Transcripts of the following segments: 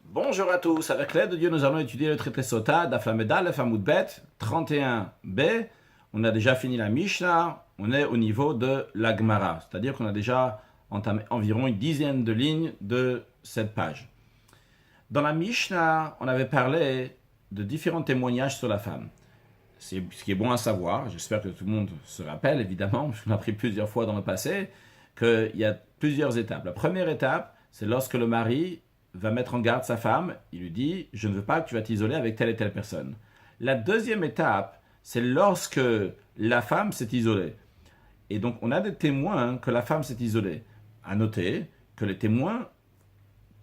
Bonjour à tous, avec l'aide de Dieu, nous allons étudier le traité Sota, Daf Lamed Aleph Amud Bet, 31b. On a déjà fini la Mishnah, on est au niveau de la Gemara, c'est-à-dire qu'on a déjà entamé environ une dizaine de lignes de cette page. Dans la Mishnah, on avait parlé de différents témoignages sur la femme. C'est ce qui est bon à savoir, j'espère que tout le monde se rappelle, évidemment, parce qu'on a appris plusieurs fois dans le passé, qu'il y a plusieurs étapes. La première étape, c'est lorsque le mari va mettre en garde sa femme, il lui dit « Je ne veux pas que tu vas t'isoler avec telle et telle personne ». La deuxième étape, c'est lorsque la femme s'est isolée. Et donc, on a des témoins que la femme s'est isolée. À noter que les témoins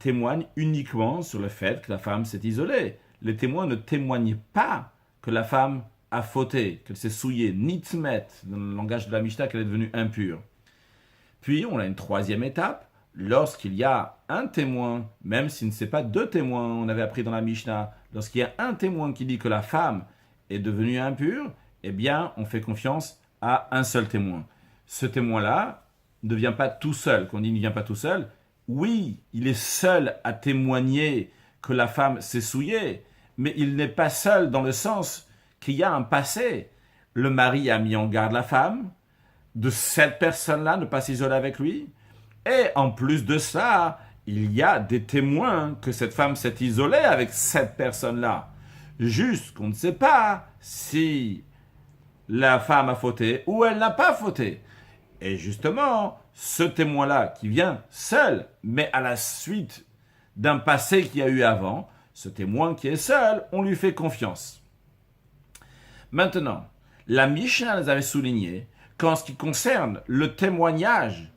témoignent uniquement sur le fait que la femme s'est isolée. Les témoins ne témoignent pas que la femme a fauté, qu'elle s'est souillée, nitmet, dans le langage de la Mishnah, qu'elle est devenue impure. Puis, on a une troisième étape, lorsqu'il y a un témoin, même s'il ne sait pas deux témoins, on avait appris dans la Mishnah, lorsqu'il y a un témoin qui dit que la femme est devenue impure, eh bien, on fait confiance à un seul témoin. Ce témoin-là ne vient pas tout seul. Quand on dit qu'il ne vient pas tout seul, oui, il est seul à témoigner que la femme s'est souillée, mais il n'est pas seul dans le sens qu'il y a un passé. Le mari a mis en garde la femme de cette personne-là, ne pas s'isoler avec lui. Et en plus de ça, il y a des témoins que cette femme s'est isolée avec cette personne-là. Juste qu'on ne sait pas si la femme a fauté ou elle n'a pas fauté. Et justement, ce témoin-là qui vient seul, mais à la suite d'un passé qu'il y a eu avant, ce témoin qui est seul, on lui fait confiance. Maintenant, la Mishnah nous avait souligné qu'en ce qui concerne le témoignage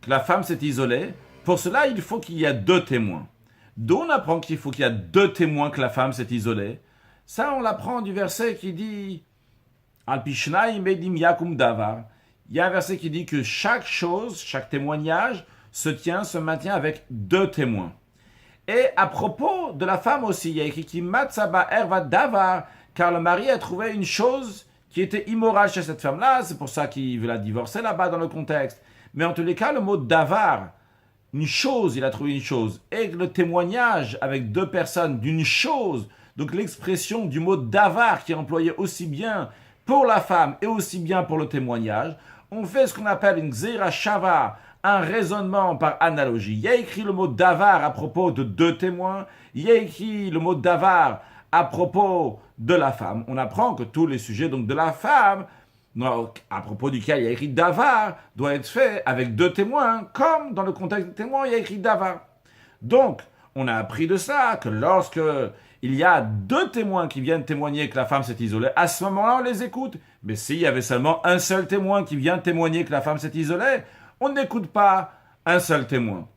que la femme s'est isolée, pour cela, il faut qu'il y ait deux témoins. D'où on apprend qu'il faut qu'il y ait deux témoins que la femme s'est isolée. Ça, on l'apprend du verset qui dit Al Pishnai Medim Yakum Davar. Il y a un verset qui dit que chaque chose, chaque témoignage se maintient avec deux témoins. Et à propos de la femme aussi, il y a écrit qui Matsaba Erva Davar, car le mari a trouvé une chose qui était immorale chez cette femme-là, c'est pour ça qu'il veut la divorcer là-bas dans le contexte. Mais en tous les cas, le mot davar, une chose, il a trouvé une chose, et le témoignage avec deux personnes d'une chose, donc l'expression du mot davar qui est employé aussi bien pour la femme et aussi bien pour le témoignage, on fait ce qu'on appelle une xera shava, un raisonnement par analogie. Il y a écrit le mot davar à propos de deux témoins, il y a écrit le mot davar à propos de la femme. On apprend que tous les sujets donc de la femme, à propos duquel il y a écrit davar, doit être fait avec deux témoins, comme dans le contexte des témoins, il y a écrit davar. Donc, on a appris de ça que lorsque il y a deux témoins qui viennent témoigner que la femme s'est isolée, à ce moment-là, on les écoute. Mais s'il y avait seulement un seul témoin qui vient témoigner que la femme s'est isolée, on n'écoute pas un seul témoin.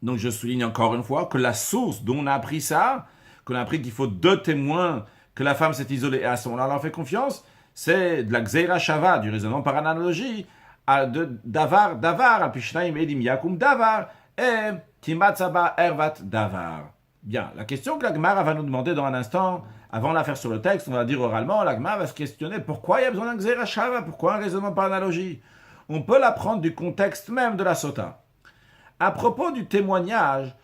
Donc, je souligne encore une fois que la source dont on a appris ça, qu'on a appris qu'il faut deux témoins que la femme s'est isolée, et à ce moment-là, on leur fait confiance, c'est de la Xeira Shava, du raisonnement par analogie, de Davar, Apishnaim Edim Yakum Davar, et Timatsaba Ervat Davar. Bien, la question que la Gemara va nous demander dans un instant, avant de la faire sur le texte, on va dire oralement, la Gemara va se questionner pourquoi il y a besoin d'un Xeira Shava, pourquoi un raisonnement par analogie. On peut l'apprendre du contexte même de la Sota. À propos du témoignage,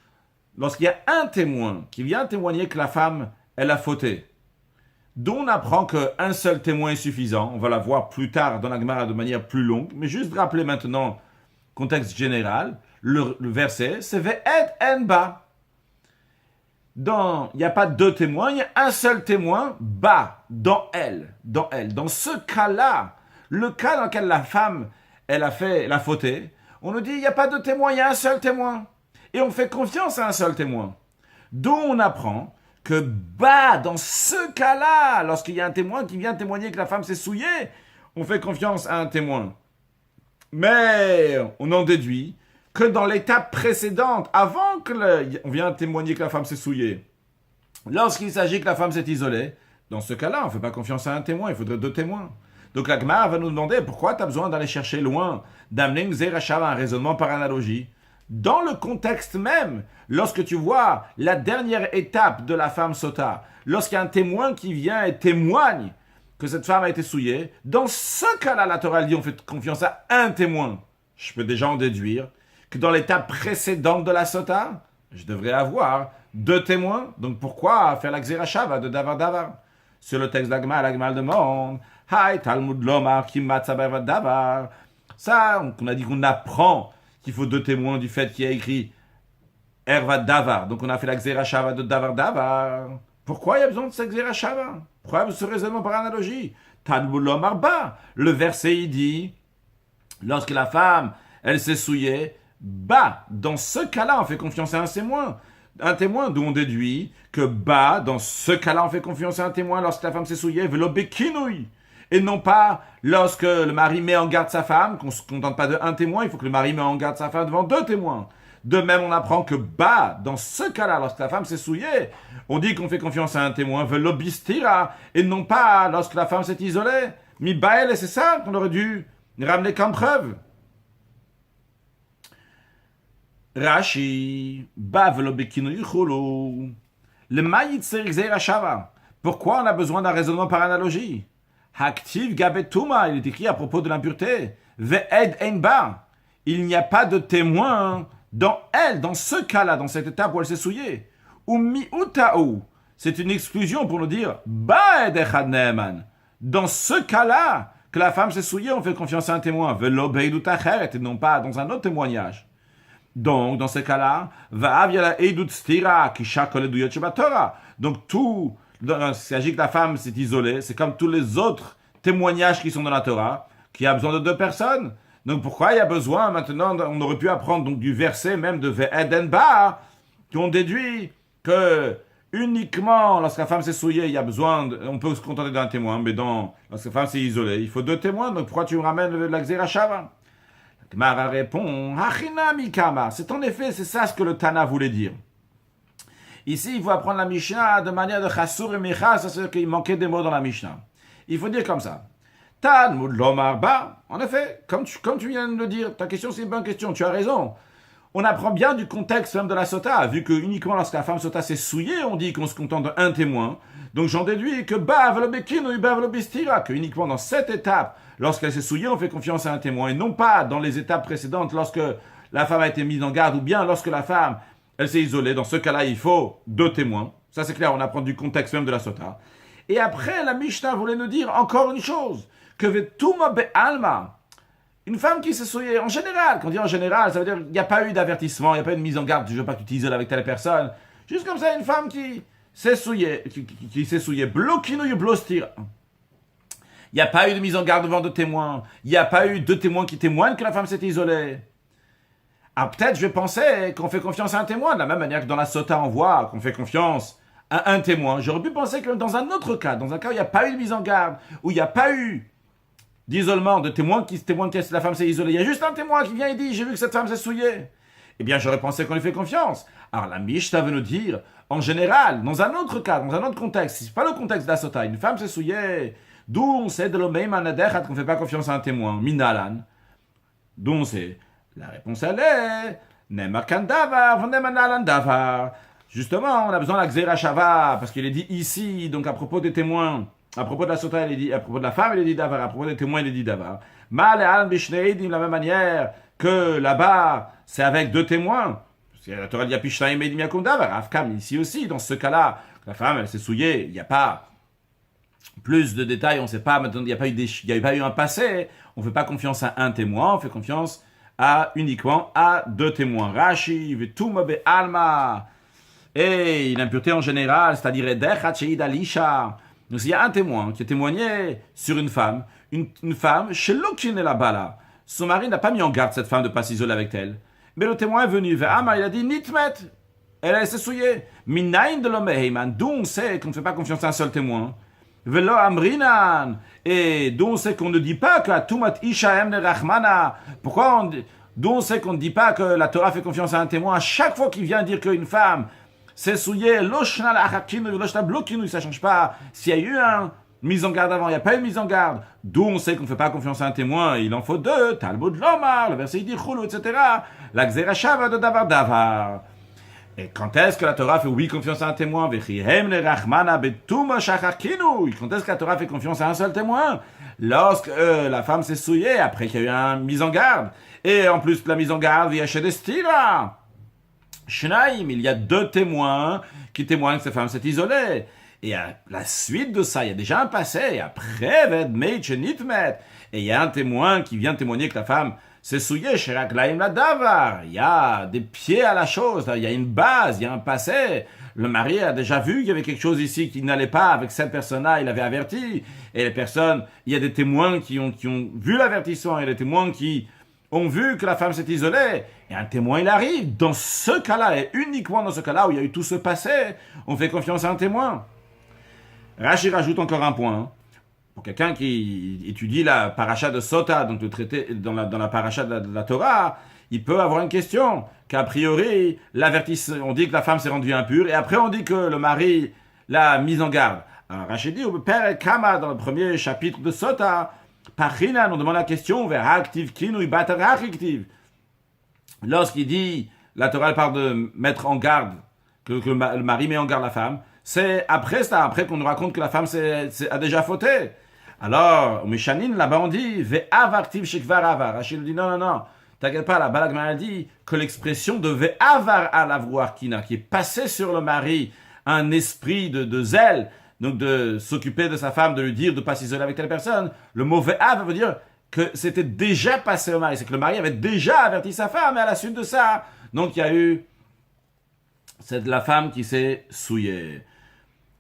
lorsqu'il y a un témoin qui vient témoigner que la femme, elle a fauté, dont on apprend qu'un seul témoin est suffisant. On va la voir plus tard dans la Gemara de manière plus longue. Mais juste rappeler maintenant, contexte général, le verset, c'est Ve'et enba. Il n'y a pas deux témoins, il y a un seul témoin, ba, dans elle. Dans ce cas-là, le cas dans lequel la femme, elle a fauté, on nous dit, il n'y a pas de témoin, il y a un seul témoin. Et on fait confiance à un seul témoin. D'où on apprend que dans ce cas-là, lorsqu'il y a un témoin qui vient témoigner que la femme s'est souillée, on fait confiance à un témoin. Mais on en déduit que dans l'étape précédente, avant on vient témoigner que la femme s'est souillée, lorsqu'il s'agit que la femme s'est isolée, dans ce cas-là, on ne fait pas confiance à un témoin, il faudrait deux témoins. Donc la Gemara va nous demander pourquoi tu as besoin d'aller chercher loin, d'amener une zérachava, un raisonnement par analogie. Dans le contexte même, lorsque tu vois la dernière étape de la femme sota, lorsqu'il y a un témoin qui vient et témoigne que cette femme a été souillée, dans ce cas-là, la Torah dit on fait confiance à un témoin. Je peux déjà en déduire que dans l'étape précédente de la sota, je devrais avoir 2 témoins. Donc pourquoi faire la Xerashava de Davar Davar? Sur le texte l'Agmal demande Hai Talmud Lomar Kimat Davar. Ça, on a dit qu'on apprend qu'il faut 2 témoins du fait qu'il y a écrit Erva Davar. Donc on a fait la Xerashava de Davar Davar. Pourquoi il y a besoin de cette Xerashava? Pourquoi ce raisonnement par analogie? Talmud Lomar Ba. Le verset il dit lorsque la femme elle s'est souillée, dans ce cas-là on fait confiance à un témoin. Un témoin d'où on déduit que dans ce cas-là on fait confiance à un témoin lorsque la femme s'est souillée, velo bekinouï. Et non pas lorsque le mari met en garde sa femme, qu'on ne se contente pas d'un témoin, il faut que le mari mette en garde sa femme devant 2 témoins. De même, on apprend que dans ce cas-là, lorsque la femme s'est souillée, on dit qu'on fait confiance à un témoin, velo bistira, et non pas lorsque la femme s'est isolée. Mi bael, et c'est ça qu'on aurait dû ramener comme preuve. Rashi, velo bekinouï cholo. Le maïtzer xerashava. Pourquoi on a besoin d'un raisonnement par analogie? Haktiv gabetuma, il est écrit à propos de l'impureté. Ve'ed enba. Il n'y a pas de témoin dans elle, dans ce cas-là, dans cette étape où elle s'est souillée. Ou mi'utaou. C'est une exclusion pour nous dire ba'ed echad ne'eman. Dans ce cas-là, que la femme s'est souillée, on fait confiance à un témoin. Ve'lo be'edut acheret, et non pas dans un autre témoignage. Donc, dans ce cas-là, va'av yala edut stira kisha kol eduyot shebatorah. Donc, il s'agit que la femme s'est isolée, c'est comme tous les autres témoignages qui sont dans la Torah, qui a besoin de 2 personnes. Donc pourquoi il y a besoin maintenant, on aurait pu apprendre donc du verset même de Ve'eden Ba, qu'on déduit que uniquement lorsque la femme s'est souillée, il y a besoin, on peut se contenter d'un témoin, mais lorsque la femme s'est isolée, il faut 2 témoins, donc pourquoi tu me ramènes la Xerashava? La Gemara répond, Hachina mikama, c'est en effet, c'est ça ce que le Tana voulait dire. Ici, il faut apprendre la Mishnah de manière de Chassur et Micha, c'est qu'il manquait des mots dans la Mishnah. Il faut dire comme ça. Talmud Lomar Ba. En effet, comme tu viens de le dire, ta question c'est une bonne question, tu as raison. On apprend bien du contexte même de la sota, vu que uniquement lorsque la femme sota s'est souillée, on dit qu'on se contente d'un témoin. Donc j'en déduis que que uniquement dans cette étape, lorsqu'elle s'est souillée, on fait confiance à un témoin, et non pas dans les étapes précédentes, lorsque la femme a été mise en garde, ou bien lorsque la femme elle s'est isolée. Dans ce cas-là, il faut 2 témoins. Ça, c'est clair, on apprend du contexte même de la sota. Et après, la Mishnah voulait nous dire encore une chose, que vetuma be'alma, une femme qui s'est souillée, en général, quand on dit en général, ça veut dire qu'il n'y a pas eu d'avertissement, il n'y a pas eu de mise en garde, je ne veux pas que tu t'isoles avec telle personne. Juste comme ça, une femme qui s'est souillée, qui s'est souillée, blokinu blostir. Il n'y a pas eu de mise en garde devant 2 témoins. Il n'y a pas eu 2 témoins qui témoignent que la femme s'est isolée. Ah, peut-être je vais penser qu'on fait confiance à un témoin, de la même manière que dans la sota on voit qu'on fait confiance à un témoin. J'aurais pu penser que dans un autre cas, dans un cas où il n'y a pas eu de mise en garde, où il n'y a pas eu d'isolement, de témoins qui témoignent que la femme s'est isolée, il y a juste un témoin qui vient et dit « j'ai vu que cette femme s'est souillée ». Eh bien, j'aurais pensé qu'on lui fait confiance. Alors la Mishnah veut nous dire, en général, dans un autre cas, dans un autre contexte, si ce n'est pas le contexte de la sota, une femme s'est souillée, d'où on sait de l'omeim anadechat qu'on ne fait pas confiance à un témoin, minalan, d'où on sait. La réponse elle est Nemakan davar, nemanalan davar. Justement, on a besoin de la Xerashava, parce qu'il est dit ici, donc à propos des témoins, à propos de la sota, il est dit, à propos de la femme, il est dit davar, à propos des témoins, il est dit davar. Mal et al bishneid, de la même manière que là-bas, c'est avec 2 témoins. Parce que la Torah dit Pishnaim et Miakum davar, Afkam, ici aussi, dans ce cas-là, la femme, elle s'est souillée, il n'y a pas plus de détails, on ne sait pas, maintenant, il n'y a pas eu un passé, on ne fait pas confiance à un témoin, on fait confiance uniquement à 2 témoins. Rashi, vetuma be'alma. Et l'impureté en général, c'est-à-dire Edechat she'id alisha. Donc il y a un témoin qui a témoigné sur une femme shelokin la bala. Son mari n'a pas mis en garde cette femme de ne pas s'isoler avec elle. Mais le témoin est venu vers Ama, il a dit nitmet. Elle s'est souillée. Minayin de l'omeheiman. D'où on sait qu'on ne fait pas confiance à un seul témoin. Velo amrinan. Et d'où on sait qu'on ne dit pas que Tumat Isha Emne Rachmana. Pourquoi d'où on sait qu'on ne dit pas que la Torah fait confiance à un témoin à chaque fois qu'il vient dire qu'une femme s'est souillée, Loshna la Achakinu, Loshna Blokinu, ça ne change pas. S'il y a eu une mise en garde avant, il n'y a pas eu de mise en garde. D'où on sait qu'on ne fait pas confiance à un témoin, il en faut 2, Talmud Lomar, le verset dit Chulu, etc. La Xerashava de Davar Davar. Et quand est-ce que la Torah fait oui confiance à un témoin? Quand est-ce que la Torah fait confiance à un seul témoin? Lorsque la femme s'est souillée, après qu'il y a eu une mise en garde. Et en plus, la mise en garde, via Shedestira. Shnaim, il y a deux témoins qui témoignent que cette femme s'est isolée. Et à la suite de ça, il y a déjà un passé, et après, Vedmeit Nitmet, et il y a un témoin qui vient témoigner que la femme s'est souillée, Sheraklaim la Davar. Il y a des pieds à la chose, là. Il y a une base, il y a un passé. Le mari a déjà vu qu'il y avait quelque chose ici qui n'allait pas avec cette personne-là, il avait averti. Et les personnes, il y a des témoins qui ont vu l'avertissement, et des témoins qui ont vu que la femme s'est isolée. Et un témoin, il arrive. Dans ce cas-là, et uniquement dans ce cas-là où il y a eu tout ce passé, on fait confiance à un témoin. Rashi rajoute encore un point. Pour quelqu'un qui étudie la paracha de Sota, donc le traité dans la paracha de la Torah, il peut avoir une question. Qu'a priori, on dit que la femme s'est rendue impure, et après on dit que le mari l'a mise en garde. Alors Rashi dit, Père Kama, dans le premier chapitre de Sota, Pachina, on demande la question vers Aktiv Kinu Batar Aktiv. Lorsqu'il dit, la Torah parle de mettre en garde, que le mari met en garde la femme, c'est après ça, après qu'on nous raconte que la femme a déjà fauté. Alors, au Mishanin, là-bas on dit, Ve'avartiv shekvar avar. Rachid dit, non, t'inquiète pas, la Balagma dit que l'expression de Ve'avar alavruar kina, qui est passé sur le mari un esprit de zèle, donc de s'occuper de sa femme, de lui dire de ne pas s'isoler avec telle personne, le mot Ve'av veut dire que c'était déjà passé au mari, c'est que le mari avait déjà averti sa femme, et à la suite de ça, donc il y a eu la femme qui s'est souillée.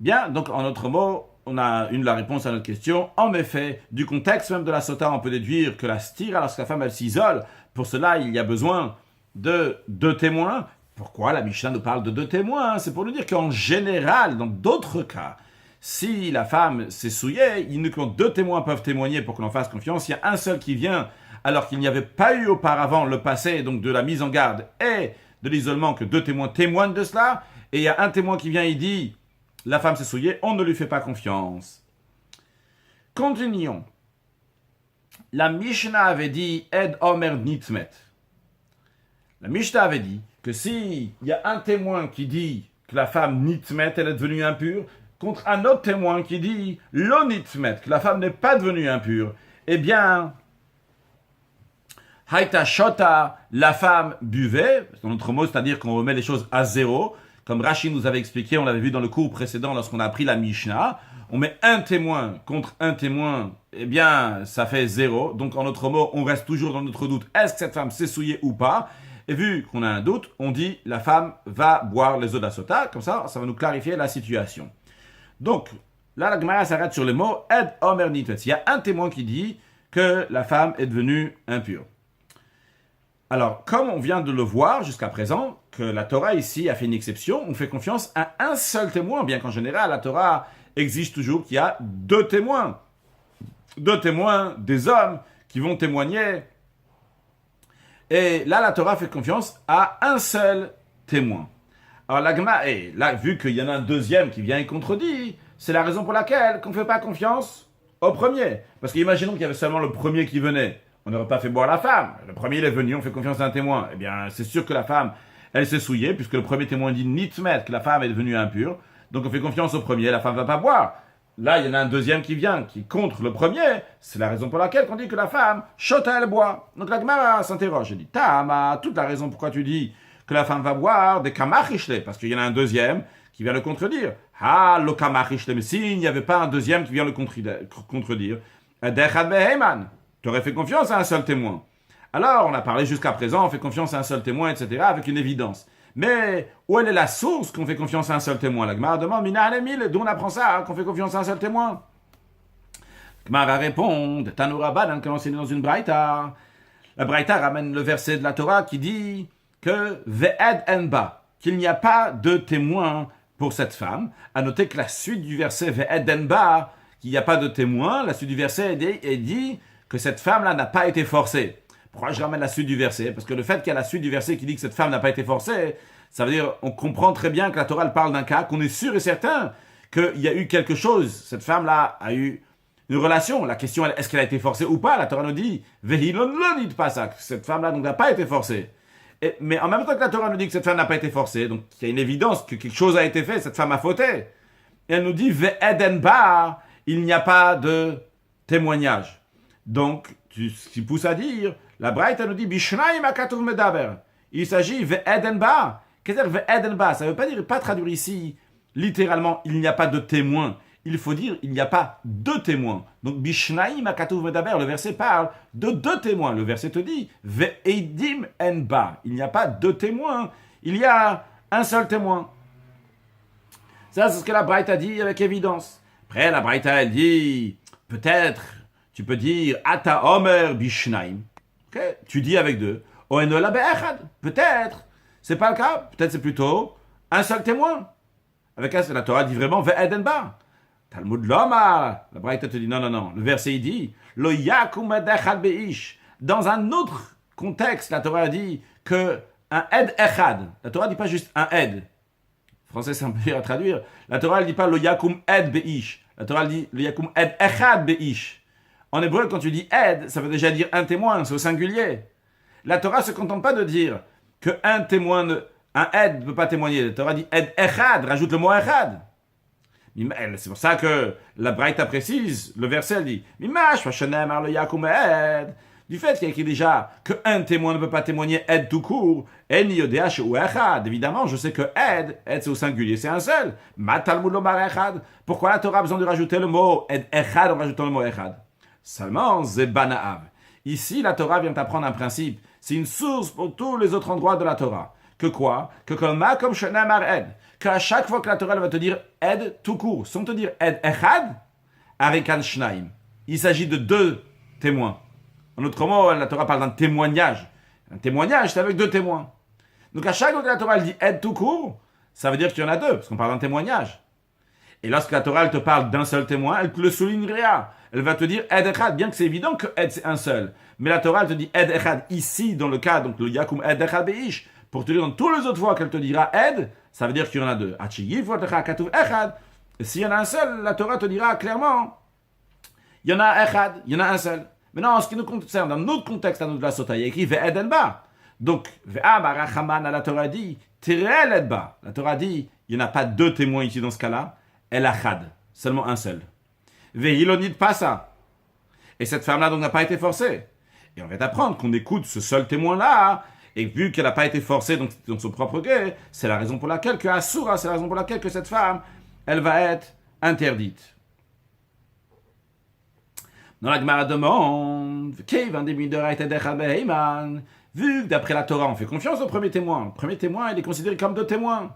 Bien, donc en d'autres mots, on a la réponse à notre question. En effet, du contexte même de la sota, on peut déduire que la stira, lorsque la femme elle s'isole, pour cela il y a besoin de deux témoins. Pourquoi la Mishnah nous parle de deux témoins? C'est pour nous dire qu'en général, dans d'autres cas, si la femme s'est souillée, uniquement deux témoins peuvent témoigner pour que l'on fasse confiance. Il y a un seul qui vient, alors qu'il n'y avait pas eu auparavant le passé, donc de la mise en garde et de l'isolement, que deux témoins témoignent de cela. Et il y a un témoin qui vient et dit, la femme s'est souillée, on ne lui fait pas confiance. Continuons. La Mishnah avait dit, Ed Omer Nitmet. La Mishnah avait dit que s'il y a un témoin qui dit que la femme Nitmet, elle est devenue impure, contre un autre témoin qui dit Lo Nitmet, que la femme n'est pas devenue impure, eh bien, Haïta Shota, la femme buvait, dans notre mot, c'est-à-dire qu'on remet les choses à zéro. Comme Rashi nous avait expliqué, on l'avait vu dans le cours précédent lorsqu'on a appris la Mishnah, on met un témoin contre un témoin, eh bien, ça fait zéro. Donc, en d'autres mots, on reste toujours dans notre doute. Est-ce que cette femme s'est souillée ou pas? Et vu qu'on a un doute, on dit la femme va boire les eaux d'Asota. Comme ça va nous clarifier la situation. Donc, là, la Gemara s'arrête sur les mots Ed Omer Nitmet. Il y a un témoin qui dit que la femme est devenue impure. Alors, comme on vient de le voir jusqu'à présent, que la Torah ici a fait une exception, on fait confiance à un seul témoin, bien qu'en général, la Torah exige toujours qu'il y a deux témoins. Deux témoins, des hommes qui vont témoigner. Et là, la Torah fait confiance à un seul témoin. Alors, l'agma, et là, vu qu'il y en a un deuxième qui vient et contredit, c'est la raison pour laquelle on ne fait pas confiance au premier. Parce qu'imaginons qu'il y avait seulement le premier qui venait. On n'aurait pas fait boire la femme. Le premier, il est venu, on fait confiance à un témoin. Eh bien, c'est sûr que la femme, elle s'est souillée, puisque le premier témoin dit Nitmet, que la femme est devenue impure. Donc, on fait confiance au premier, la femme ne va pas boire. Là, il y en a un deuxième qui vient, qui est contre le premier. C'est la raison pour laquelle on dit que la femme, chota, elle boit. Donc, la Gemara s'interroge. Elle dit, Tama, toute la raison pourquoi tu dis que la femme va boire, des kamachishle, parce qu'il y en a un deuxième qui vient le contredire. Ah, le kamachishle, mais s'il n'y avait pas un deuxième qui vient le contredire, Dechad beheiman. Tu aurais fait confiance à un seul témoin. Alors, on a parlé jusqu'à présent, on fait confiance à un seul témoin, etc., avec une évidence. Mais où elle est la source qu'on fait confiance à un seul témoin? La Gemara demande, Mina Alemil, d'où on apprend ça, qu'on fait confiance à un seul témoin? La Gemara répond, Tanoura Ban, comme enseigné dans une Braïta. La Braïta ramène le verset de la Torah qui dit que Ve'ed enba, qu'il n'y a pas de témoin pour cette femme. À noter que la suite du verset Ve'ed enba, qu'il n'y a pas de témoin, la suite du verset est dit que cette femme-là n'a pas été forcée. Pourquoi je ramène la suite du verset? Parce que le fait qu'il y a la suite du verset qui dit que cette femme n'a pas été forcée, ça veut dire on comprend très bien que la Torah parle d'un cas, qu'on est sûr et certain qu'il y a eu quelque chose. Cette femme-là a eu une relation. La question est, est-ce qu'elle a été forcée ou pas? La Torah nous dit, Vehilon lonit pas ça. Cette femme-là n'a pas été forcée. Mais en même temps que la Torah nous dit que cette femme n'a pas été forcée, donc il y a une évidence que quelque chose a été fait, cette femme a fauté. Et elle nous dit, Ve'eden bar, il n'y a pas de témoignage. Donc, ce qui pousse à dire, la Braïta nous dit, Bishnaim akatuv medaber. Il s'agit, Ve'eden bar, Qu'est-ce que ve'ed en-ba? Ça ne veut pas dire, pas traduire ici, littéralement, il n'y a pas de témoin. Il faut dire, il n'y a pas deux témoins. Donc, Bishnaim akatuv medaber, le verset parle de deux témoins. Le verset te dit, ve'edim en-ba. Il n'y a pas deux témoins. Il y a un seul témoin. Ça, c'est ce que la Braïta dit avec évidence. Après, la Braïta, elle dit, peut-être, tu peux dire, Ata Omer Bishnaim. Okay? Tu dis avec deux. Oenola be'echad. Peut-être. C'est pas le cas. Peut-être c'est plutôt un seul témoin. Avec un, la Torah dit vraiment, ve'ed en-ba. Talmud Lomar. La Braïta te dit, non, non, non. Le verset, il dit, Lo yakum echad beish. Dans un autre contexte, la Torah dit que un ed echad. La Torah dit pas juste un ed. Français, c'est un peu dur à traduire. La Torah, elle dit pas lo yakum ed beish. La Torah, elle dit lo yakum ed echad beish. En hébreu, quand tu dis ed, ça veut déjà dire un témoin, c'est au singulier. La Torah se contente pas de dire que un témoin, un ed ne peut pas témoigner. La Torah dit ed echad, rajoute le mot echad. C'est pour ça que la Braïta précise, le verset, elle dit Mimash vashanem ar lo yakum ed. Du fait qu'il y a écrit déjà qu'un témoin ne peut pas témoigner ed tout court, eni yodea shehu echad. Évidemment, je sais que ed c'est au singulier, c'est un seul. Ma talmud lomar echad. Pourquoi la Torah a besoin de rajouter le mot ed echad en rajoutant le mot echad? Seulement, zebanaav. Ici, la Torah vient t'apprendre un principe. C'est une source pour tous les autres endroits de la Torah. Que quoi? Que comme ma comme shenamar ed. Qu'à chaque fois que la Torah va te dire ed tout court, sans te dire ed echad, arikan shnaim. Il s'agit de deux témoins. En autre mot, la Torah parle d'un témoignage. Un témoignage, c'est avec deux témoins. Donc à chaque fois que la Torah elle dit ed tout court, ça veut dire qu'il y en a deux, parce qu'on parle d'un témoignage. Et lorsque la Torah elle te parle d'un seul témoin, elle te le soulignerait. Elle va te dire ed echad, bien que c'est évident que ed c'est un seul. Mais la Torah elle te dit ed echad ici, dans le cas, donc le yakum ed echad beish, pour te dire dans tous les autres fois qu'elle te dira ed, ça veut dire qu'il y en a deux. Et s'il y en a un seul, la Torah te dira clairement, il y en a echad, il y en a un seul. Maintenant, en ce qui nous concerne, dans notre contexte à nous de la Sota, il y a écrit ve'ed en-ba. Donc, ve'aba rachaman, la Torah dit, tirel edba. La Torah dit, il n'y en a pas deux témoins ici dans ce cas-là, el achad, seulement un seul. Ve'ilonit pas ça. Et cette femme-là, donc, n'a pas été forcée. Et on va t'apprendre qu'on écoute ce seul témoin-là, et vu qu'elle n'a pas été forcée donc, dans son propre gré, c'est la raison pour laquelle que Asura, c'est la raison pour laquelle que cette femme, elle va être interdite. Dans la Gemara demande, vu que d'après la Torah, on fait confiance au premier témoin. Le premier témoin, il est considéré comme deux témoins.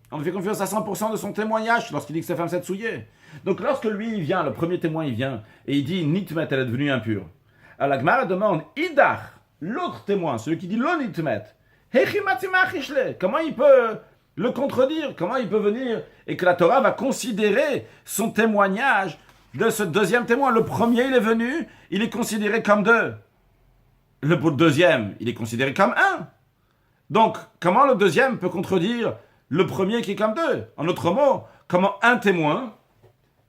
On fait confiance à 100% de son témoignage lorsqu'il dit que sa femme s'est souillée. Donc lorsque lui, il vient, le premier témoin, il vient, et il dit, Nitmet, elle est devenue impure. Alors la Gemara demande, Idach, l'autre témoin, celui qui dit lo nitmet, comment il peut le contredire? Comment il peut venir et que la Torah va considérer son témoignage de ce deuxième témoin? Le premier, il est venu, il est considéré comme deux. Le deuxième, il est considéré comme un. Donc, comment le deuxième peut contredire le premier qui est comme deux? En autre mot, comment un témoin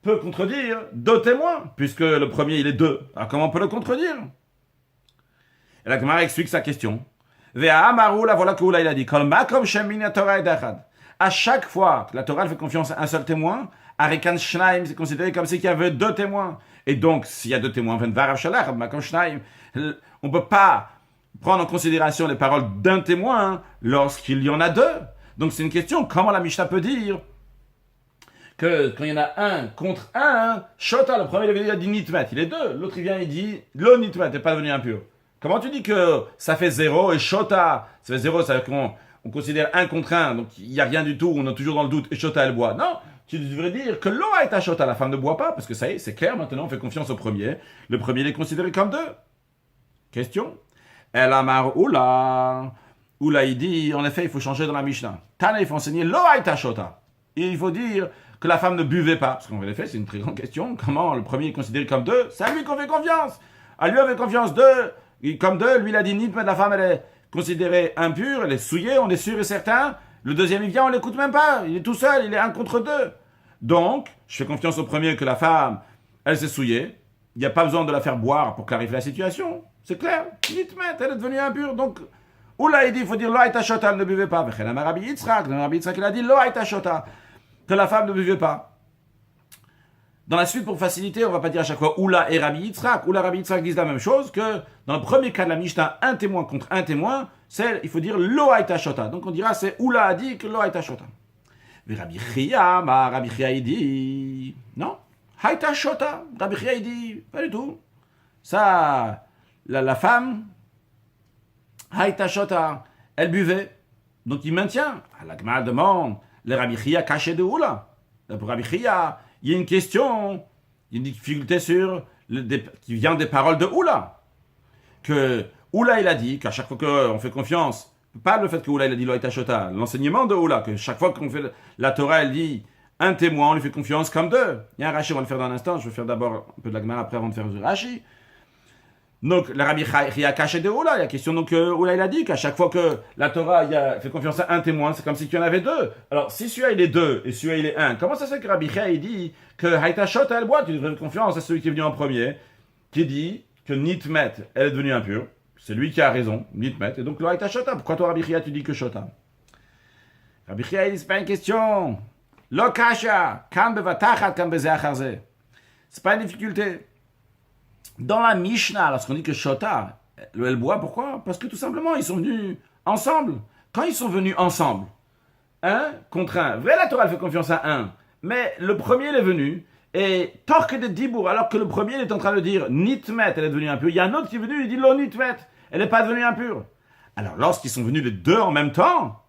peut contredire deux témoins? Puisque le premier, il est deux. Alors, comment on peut le contredire? Et la Gemara explique sa question. Voilà que il a dit. À chaque fois que la Torah fait confiance à un seul témoin, Arikan Shnaim, c'est considéré comme si il y avait deux témoins. Et donc, s'il y a deux témoins, on ne peut pas prendre en considération les paroles d'un témoin lorsqu'il y en a deux. Donc, c'est une question. Comment la Mishnah peut dire que quand il y en a un contre un, Shota, le premier, il a dit Nitmet, il est deux. L'autre, il vient, il dit Lo Nitmet, n'est pas devenu impur. Comment tu dis que ça fait 0 et Shota, ça fait 0, ça veut dire qu'on considère 1 contre 1, donc il n'y a rien du tout, on est toujours dans le doute, et Shota elle boit. Non, tu devrais dire que l'eau est à Shota, la femme ne boit pas, parce que ça y est, c'est clair, maintenant on fait confiance au premier. Le premier il est considéré comme 2. Question. El Amar Oula. Oula il dit, en effet, il faut changer dans la Mishnah. Tana, il faut enseigner l'eau est à Shota. Et il faut dire que la femme ne buvait pas, parce qu'en effet, c'est une très grande question. Comment le premier est considéré comme 2? C'est à lui qu'on fait confiance. À lui on fait confiance 2. Comme deux, lui il a dit Nitmet, la femme elle est considérée impure, elle est souillée, on est sûr et certain. Le deuxième il vient, on l'écoute même pas, il est tout seul, il est 1 contre 2. Donc, je fais confiance au premier que la femme, elle s'est souillée. Il n'y a pas besoin de la faire boire pour clarifier la situation. C'est clair, Nitmet, elle est devenue impure. Donc, Oula il dit, il faut dire Lo Haïta Shota, elle ne buvait pas. Rabbi Yitzhak il a dit Lo Haïta Shota, que la femme ne buvait pas. Dans la suite, pour faciliter, on ne va pas dire à chaque fois Oula et Rabbi Yitzhak. Oula et Rabbi Yitzhak disent la même chose, que dans le premier cas de la Mishnah, un témoin contre un témoin, il faut dire lo haïta shota. Donc on dira c'est Oula a dit que lo haïta shota. Mais Rabbi Chia, Rabbi Chia il dit non, haïta shota. Rabbi Chia il dit pas du tout. Ça, la femme, haïta shota, elle buvait. Donc il maintient. La Gemara demande, le Rabbi Chia caché de Oula. Pour Rabbi Chia, il y a une question, il y a une difficulté qui vient des paroles de Oula. Que Oula il a dit qu'à chaque fois qu'on fait confiance, pas le fait que Oula il a dit Loïta Shota, l'enseignement de Oula, que chaque fois qu'on fait la Torah, elle dit un témoin, on lui fait confiance comme deux. Il y a un Rashi, on va le faire dans un instant, je vais faire d'abord un peu de la Gemara après avant de faire du Rashi. Donc, le Rabbi Chia caché de Oula, il y a question, donc Oula il a dit qu'à chaque fois que la Torah il fait confiance à un témoin, c'est comme si tu en avais deux. Alors, si celui-là il est deux et celui-là il est un, comment ça se fait que Rabbi Chia il dit que Haïta Shota elle boit, tu devrais faire confiance à celui qui est venu en premier, qui dit que Nitmet, elle est devenue impure. C'est lui qui a raison, Nitmet. Et donc, le Haïta Shota, pourquoi toi Rabbi Chia tu dis que Shota? Rabbi Chia il dit, c'est pas une question. Lo kasha, kam bevatachat, kam bezeacharze. C'est pas une difficulté. Dans la Mishnah, lorsqu'on dit que Shota, elle boit, pourquoi? Parce que tout simplement, ils sont venus ensemble. Quand ils sont venus ensemble, un contre un, vrai la Torah elle fait confiance à un, mais le premier il est venu, et torque de Dibour, alors que le premier il est en train de dire Nitmet, elle est devenue impure, il y a un autre qui est venu, il dit Lo Nitmet, elle n'est pas devenue impure. Alors lorsqu'ils sont venus les deux en même temps,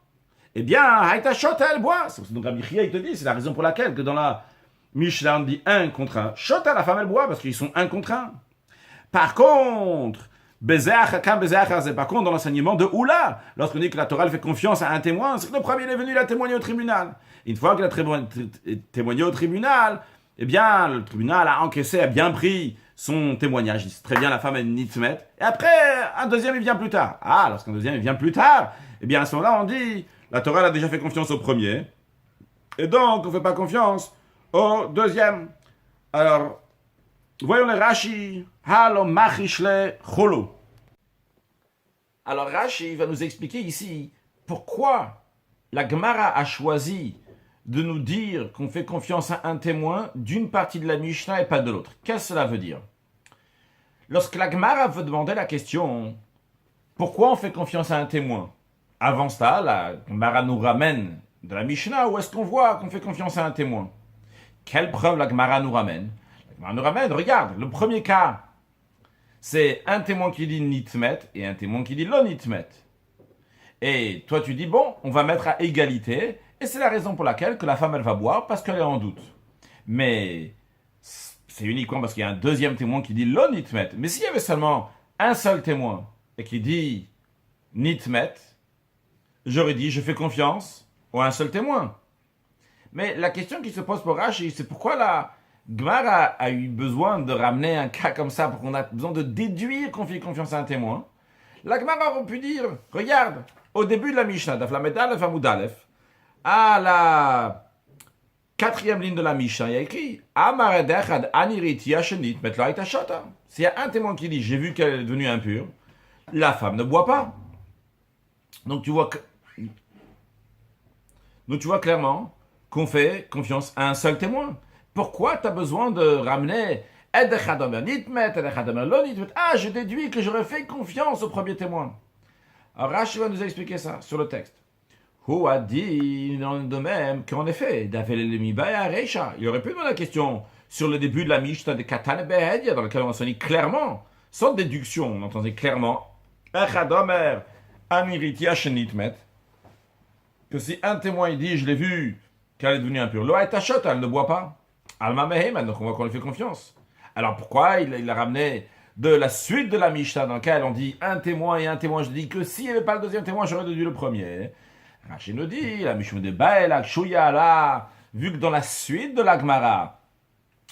eh bien, Haïta Shota, elle boit. Donc Rabbi Chia, il te dit, c'est la raison pour laquelle que dans la Mishnah, on dit un contre un. Shota, la femme, elle boit, parce qu'ils sont un contre un. Par contre, par contre, dans l'enseignement de Oula, lorsqu'on dit que la Torah elle fait confiance à un témoin, c'est que le premier est venu, il a témoigné au tribunal. Une fois qu'il a témoigné au tribunal, eh bien, le tribunal a encaissé, a bien pris son témoignage. Il dit très bien, la femme est nitmet. Et après, un deuxième, il vient plus tard. Ah, lorsqu'un deuxième, il vient plus tard, eh bien, à ce moment-là, on dit, la Torah elle a déjà fait confiance au premier. Et donc, on ne fait pas confiance au deuxième. Alors, voyons les Rashi. Halo machishle cholo. Alors Rashi va nous expliquer ici pourquoi la Gemara a choisi de nous dire qu'on fait confiance à un témoin d'une partie de la Mishnah et pas de l'autre. Qu'est-ce que cela veut dire? Lorsque la Gemara veut demander la question pourquoi on fait confiance à un témoin, avant ça, la Gemara nous ramène de la Mishnah où est-ce qu'on voit qu'on fait confiance à un témoin? Quelle preuve la Gemara nous ramène? La Gemara nous ramène, regarde, le premier cas, c'est un témoin qui dit nitmet et un témoin qui dit lo nitmet. Et toi tu dis bon, on va mettre à égalité, et c'est la raison pour laquelle que la femme elle va boire parce qu'elle est en doute. Mais c'est uniquement parce qu'il y a un deuxième témoin qui dit lo nitmet. Mais s'il y avait seulement un seul témoin et qui dit nitmet, j'aurais dit je fais confiance à un seul témoin. Mais la question qui se pose pour Rashi, c'est pourquoi la Gemara a eu besoin de ramener un cas comme ça pour qu'on a besoin de déduire qu'on fait confiance à un témoin. La Gemara aurait pu dire, regarde, au début de la Mishnah, Daf Lamed Aleph Amud Aleph, à la 4e ligne de la Mishnah, il y a écrit Amar Edechad Aniriti Yashenit Metlo Haïta Shota. S'il y a un témoin qui dit j'ai vu qu'elle est devenue impure, la femme ne boit pas. Donc tu vois clairement qu'on fait confiance à un seul témoin. Pourquoi tu as besoin de ramener ah, je déduis que j'aurais fait confiance au premier témoin. Alors Rashi va nous expliquer ça sur le texte. Who a dit de même qu'en effet, il aurait pu demander la question sur le début de la Mishnah de Katan Behedia, dans laquelle on enseignait clairement, sans déduction, on entendait clairement que si un témoin il dit je l'ai vu qu'elle est devenue impure, elle ne boit pas. Alma Meheman, donc on voit qu'on lui fait confiance. Alors pourquoi il a ramené de la suite de la Mishnah dans laquelle on dit un témoin et un témoin? Je dis que s'il n'y avait pas le deuxième témoin, j'aurais déduit le premier. Rashi nous dit, la Mishnah de Bael, Kshuya, là, vu que dans la suite de la Gemara,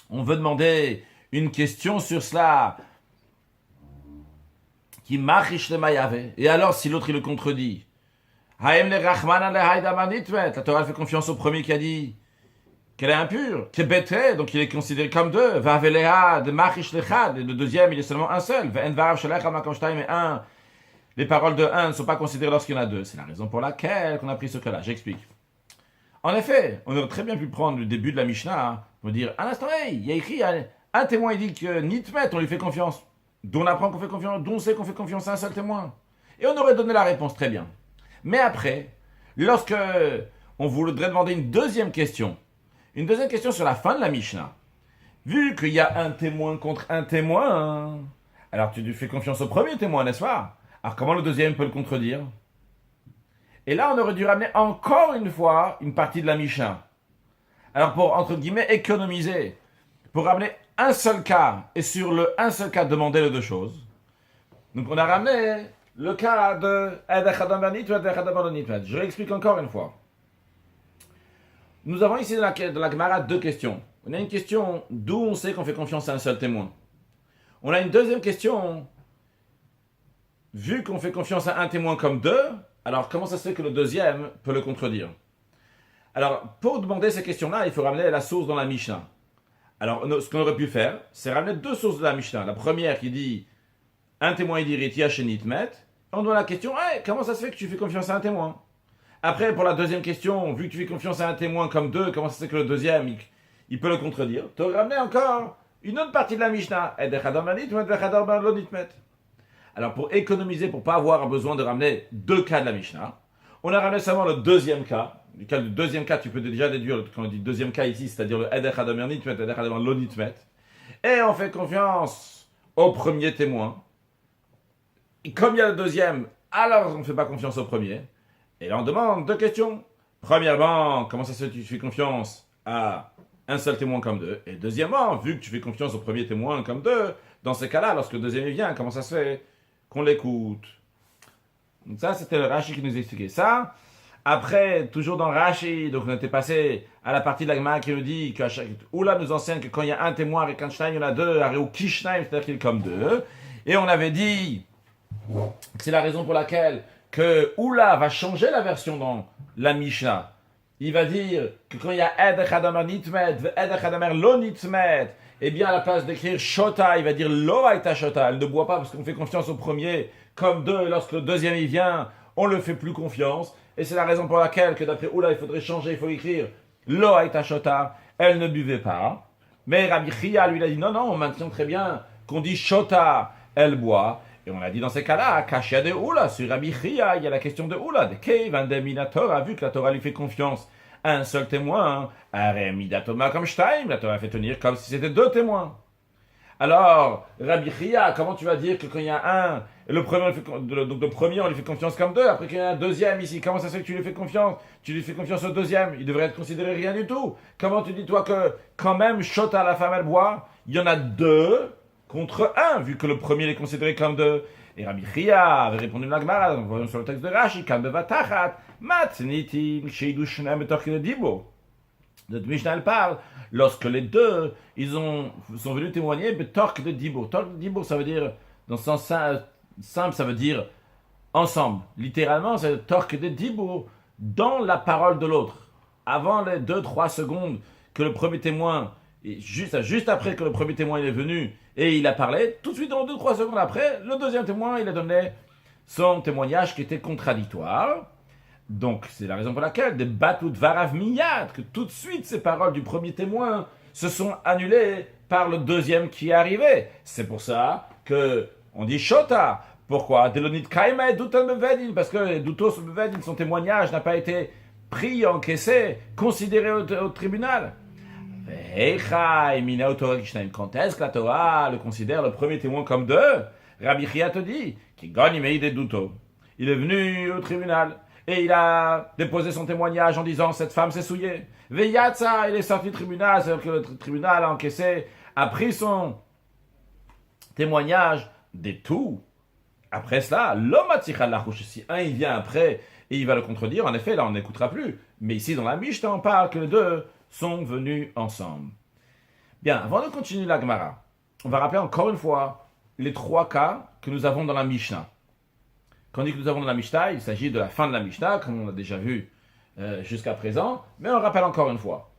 on veut demander une question sur cela, qui machish le mayave. Et alors, si l'autre il le contredit, Haem le Rachman le Haïdaman Nitmet, la Torah fait confiance au premier qui a dit qu'elle est impure, qui est bêtée, donc il est considéré comme deux. Vaveleha de machish lechad, et le deuxième il est seulement un seul. Ve'en varav shelech amakamshtaim et un. Les paroles de un ne sont pas considérées lorsqu'il y en a deux. C'est la raison pour laquelle on a pris ce cas-là. J'explique. En effet, on aurait très bien pu prendre le début de la Mishnah, pour dire un instant, hey, il y a écrit un témoin il dit que Nitmet, on lui fait confiance. D'où on apprend qu'on fait confiance, d'où on sait qu'on fait confiance à un seul témoin. Et on aurait donné la réponse très bien. Mais après, lorsque on voudrait demander une deuxième question sur la fin de la Mishnah, vu qu'il y a un témoin contre un témoin, alors tu lui fais confiance au premier témoin, n'est-ce pas? Alors comment le deuxième peut le contredire? Et là, on aurait dû ramener encore une fois une partie de la Mishnah. Alors pour, entre guillemets, économiser, pour ramener un seul cas, et sur le un seul cas, demander les deux choses. Donc on a ramené le cas de Edechadam Nitmet, Edechadam Nitmet. Je réexplique encore une fois. Nous avons ici dans la Gemara deux questions. On a une question d'où on sait qu'on fait confiance à un seul témoin. On a une deuxième question, vu qu'on fait confiance à un témoin comme deux, alors comment ça se fait que le deuxième peut le contredire? Alors, pour demander ces questions-là, il faut ramener la source dans la Mishnah. Alors, ce qu'on aurait pu faire, c'est ramener deux sources de la Mishnah. La première qui dit un témoin il dit Ritia chez Nitmet. On doit la question, hey, comment ça se fait que tu fais confiance à un témoin? Après, pour la deuxième question, vu que tu fais confiance à un témoin comme deux, comment ça se fait que le deuxième, il peut le contredire? Tu aurais ramené encore une autre partie de la Mishnah. Alors, pour économiser, pour ne pas avoir besoin de ramener deux cas de la Mishnah, on a ramené seulement le deuxième cas. Du deuxième cas, tu peux déjà déduire, quand on dit deuxième cas ici, c'est-à-dire le Eder Hadamer Nitmet, Eder Hadamer Lo Nitmet. Et on fait confiance au premier témoin. Et comme il y a le deuxième, alors on ne fait pas confiance au premier. Et là, on demande deux questions. Premièrement, comment ça se fait que tu fais confiance à un seul témoin comme deux? Et deuxièmement, vu que tu fais confiance au premier témoin comme deux, dans ces cas-là, lorsque le deuxième vient, comment ça se fait qu'on l'écoute? Donc ça, c'était le Rashi qui nous expliquait ça. Après, toujours dans Rashi, donc on était passé à la partie de la Gemara qui nous dit que Oula nous enseigne que quand il y a un témoin avec un Shnaim, il y en a deux, ou Kishnaim, c'est-à-dire qu'il est comme deux. Et on avait dit que c'est la raison pour laquelle que Oula va changer la version dans la Mishnah. Il va dire que quand il y a Ed Echadamer Nitmet, Ed Echadamer Lo Nitmet, eh bien à la place d'écrire Shota, il va dire Lo Aita Shota, elle ne boit pas parce qu'on fait confiance au premier comme deux, et lorsque le deuxième il vient, on le fait plus confiance. Et c'est la raison pour laquelle, que d'après Oula, il faudrait changer, il faut écrire Lo Aita Shota, elle ne buvait pas. Mais Rabbi Chia, lui, il a dit non, on maintient très bien qu'on dit Shota, elle boit. Et on a dit dans ces cas-là, Kashia de Oula, sur Rabbi Chia, il y a la question de Oula, de Kevan de Minatora, vu que la Torah lui fait confiance à un seul témoin, Midatoma comme Shtaim, la Torah fait tenir comme si c'était deux témoins. Alors, Rabbi Chia, comment tu vas dire que quand il y a un, le premier, on lui fait confiance comme deux, après qu'il y a un deuxième ici, comment ça se fait que tu lui fais confiance? Tu lui fais confiance au deuxième, il devrait être considéré rien du tout. Comment tu dis toi que quand même, Shota, la femme, elle boit, il y en a deux contre un, vu que le premier est considéré comme deux. Et Rabbi Chia avait répondu à la Gemara, voyons sur le texte de Rashi, Kam bevatachat, matnitim, sheidu shneim betorkine dibo. Notre Mishnah, elle parle, lorsque les deux, sont venus témoigner, betork de dibo. Tork de dibo, ça veut dire, dans le sens simple, ça veut dire ensemble. Littéralement, c'est tork de dibo, dans la parole de l'autre. Avant les 2-3 secondes que le premier témoin, juste après que le premier témoin il est venu et il a parlé, tout de suite, dans 2-3 secondes après, le deuxième témoin, il a donné son témoignage qui était contradictoire. Donc, c'est la raison pour laquelle, des batout varav miyad, que tout de suite, ces paroles du premier témoin se sont annulées par le deuxième qui est arrivé. C'est pour ça que on dit shota. Pourquoi? Delonit kaima et doutan bevedin, parce que doutos bevedin, son témoignage n'a pas été pris, encaissé, considéré au tribunal. Quand est-ce que la Torah le considère le premier témoin comme deux? Rabbi Chia te dit qu'il gagne mais des doutos. Il est venu au tribunal. Et il a déposé son témoignage en disant cette femme s'est souillée. Veyatsa, il est sorti du tribunal, c'est-à-dire que le tribunal a encaissé, a pris son témoignage des tout. Après cela, l'homme a tiré la rouche. Si un il vient après et il va le contredire, en effet, là on n'écoutera plus. Mais ici dans la Mishnah, on parle que les deux sont venus ensemble. Bien, avant de continuer la Gemara, on va rappeler encore une fois les trois cas que nous avons dans la Mishnah. Quand on dit que nous avons dans la Mishnah, il s'agit de la fin de la Mishnah, comme on a déjà vu jusqu'à présent, mais on rappelle encore une fois.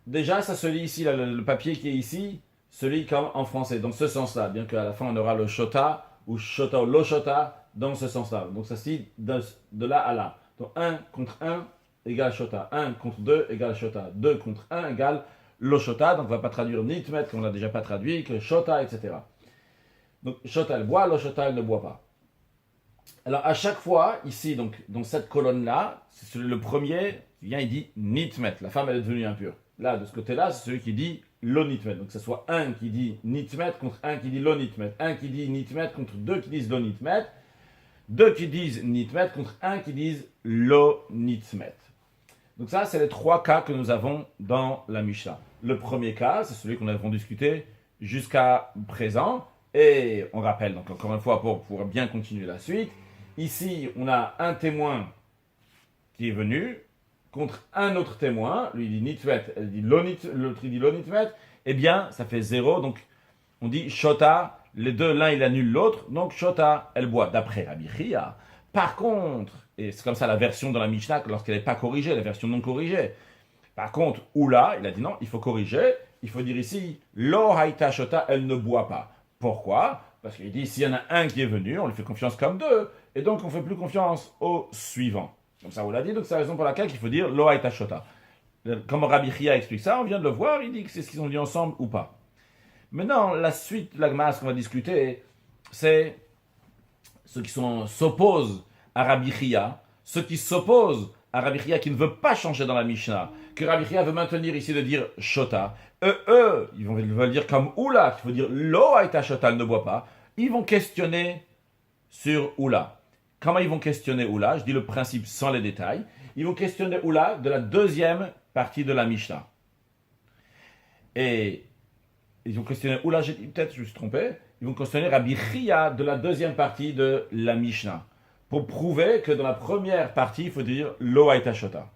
Déjà, ça se lit ici, le papier qui est ici, se lit comme en français, dans ce sens-là, bien qu'à la fin on aura le shota, ou shota ou lo shota, dans ce sens-là. Donc ça se lit de là à là. Donc 1 contre 1 égale shota, 1 contre 2 égale shota, 2 contre 1 égale lo shota, donc on ne va pas traduire nitmet, comme on n'a déjà pas traduit, que shota, etc. Donc shota elle boit, lo shota elle ne boit pas. Alors, à chaque fois, ici, donc, dans cette colonne-là, c'est le premier qui vient, il dit nitmet. La femme, elle est devenue impure. Là, de ce côté-là, c'est celui qui dit lo nitmet. Donc, que ce soit un qui dit nitmet contre un qui dit lo nitmet. Un qui dit nitmet contre deux qui disent lo nitmet. Deux qui disent nitmet contre un qui disent lo nitmet. Donc, ça, c'est les trois cas que nous avons dans la Mishnah. Le premier cas, c'est celui qu'on avons discuté jusqu'à présent. Et on rappelle, donc encore une fois, pour pouvoir bien continuer la suite, ici, on a un témoin qui est venu contre un autre témoin. Lui, il dit nitmet, elle dit l'autre, il dit lo nitmet. Eh bien, ça fait 0. Donc, on dit shota. Les deux, l'un, il annule l'autre. Donc, shota, elle boit, d'après Rabbi Chia. Par contre, et c'est comme ça la version dans la Mishnah, lorsqu'elle n'est pas corrigée, la version non corrigée. Par contre, Oula, il a dit non, il faut corriger. Il faut dire ici, lo haïta shota, elle ne boit pas. Pourquoi? Parce qu'il dit, s'il y en a un qui est venu, on lui fait confiance comme deux. Et donc, on ne fait plus confiance au suivant. Comme ça, on l'a dit. Donc, c'est la raison pour laquelle il faut dire lo haïta shota. Comme Rabbi Chia explique ça, on vient de le voir, il dit que c'est ce qu'ils ont dit ensemble ou pas. Maintenant, la suite de la Gemara, ce qu'on va discuter, c'est ceux qui s'opposent à Rabbi Chia, ceux qui s'opposent à Rabbi Chia qui ne veut pas changer dans la Mishnah, que Rabbi Chia veut maintenir ici de dire Shota. Ils veulent dire comme Oula, qu'il faut dire Lo Haïta Shota, elle ne boit pas. Ils vont questionner sur Oula. Comment ils vont questionner Oula? Je dis le principe sans les détails. Ils vont questionner Oula de la deuxième partie de la Mishnah. Et ils vont questionner Oula, peut-être je me suis trompé. Ils vont questionner Rabbi Chia de la deuxième partie de la Mishnah. Pour prouver que dans la première partie, il faut dire Lo Haïta Shota.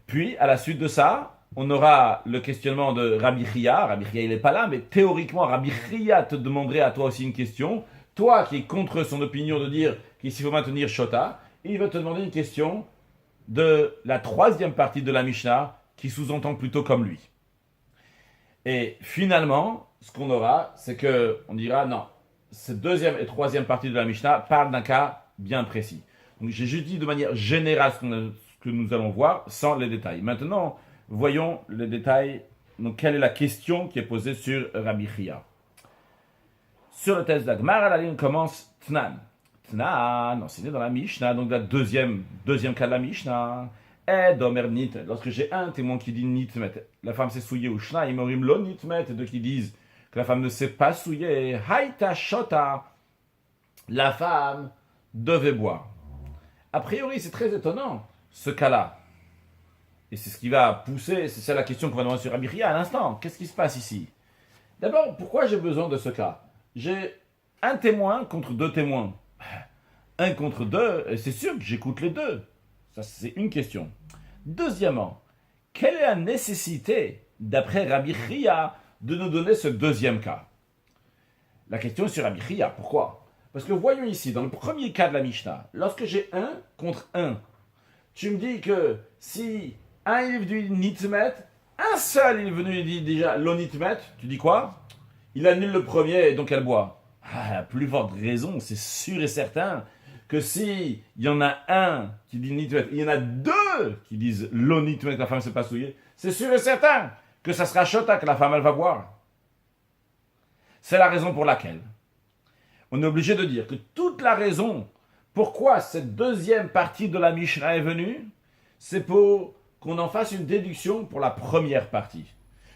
Puis, à la suite de ça, on aura le questionnement de Rabbi Chia. Rabbi Chia, il n'est pas là, mais théoriquement, Rabbi Chia te demanderait à toi aussi une question. Toi qui es contre son opinion de dire qu'il faut maintenir Shota, il va te demander une question de la troisième partie de la Mishnah qui sous-entend plutôt comme lui. Et finalement, ce qu'on aura, c'est qu'on dira non, cette deuxième et troisième partie de la Mishnah parlent d'un cas bien précis. Donc j'ai juste dit de manière générale ce que nous allons voir, sans les détails. Maintenant, voyons les détails. Donc quelle est la question qui est posée sur Rabbi Chia? Sur le texte d'Agmar, la ligne commence Tnan. Tnan, enseigné dans la Mishnah, donc la deuxième cas de la Mishnah. Et d'Omer Nitmet, lorsque j'ai un témoin qui dit Nitmet, la femme s'est souillée, ou Shna, Imorim lo Nitmet, et deux qui disent que la femme ne s'est pas souillée, Haïta Shota, la femme devait boire. A priori, c'est très étonnant, ce cas-là. Et c'est ce qui va pousser, c'est la question qu'on va demander sur Rabbi Chia à l'instant. Qu'est-ce qui se passe ici? D'abord, pourquoi j'ai besoin de ce cas? J'ai un témoin contre deux témoins. Un contre deux, et c'est sûr que j'écoute les deux. Ça, c'est une question. Deuxièmement, quelle est la nécessité, d'après Rabbi Chia, de nous donner ce deuxième cas? La question est sur Rabbi Chia. Pourquoi? Parce que voyons ici, dans le premier cas de la Mishnah, lorsque j'ai un contre un, tu me dis que si un il est venu nitmet, un seul il est venu et dit déjà lo nitmet, tu dis quoi? Il annule le premier et donc elle boit. Ah, la plus forte raison, c'est sûr et certain que si il y en a un qui dit nitmet, il y en a deux qui disent lo nitmet, que la femme ne s'est pas souillée, c'est sûr et certain que ça sera shota, que la femme elle va boire. C'est la raison pour laquelle on est obligé de dire que toute la raison pourquoi cette deuxième partie de la Mishnah est venue, c'est pour qu'on en fasse une déduction pour la première partie.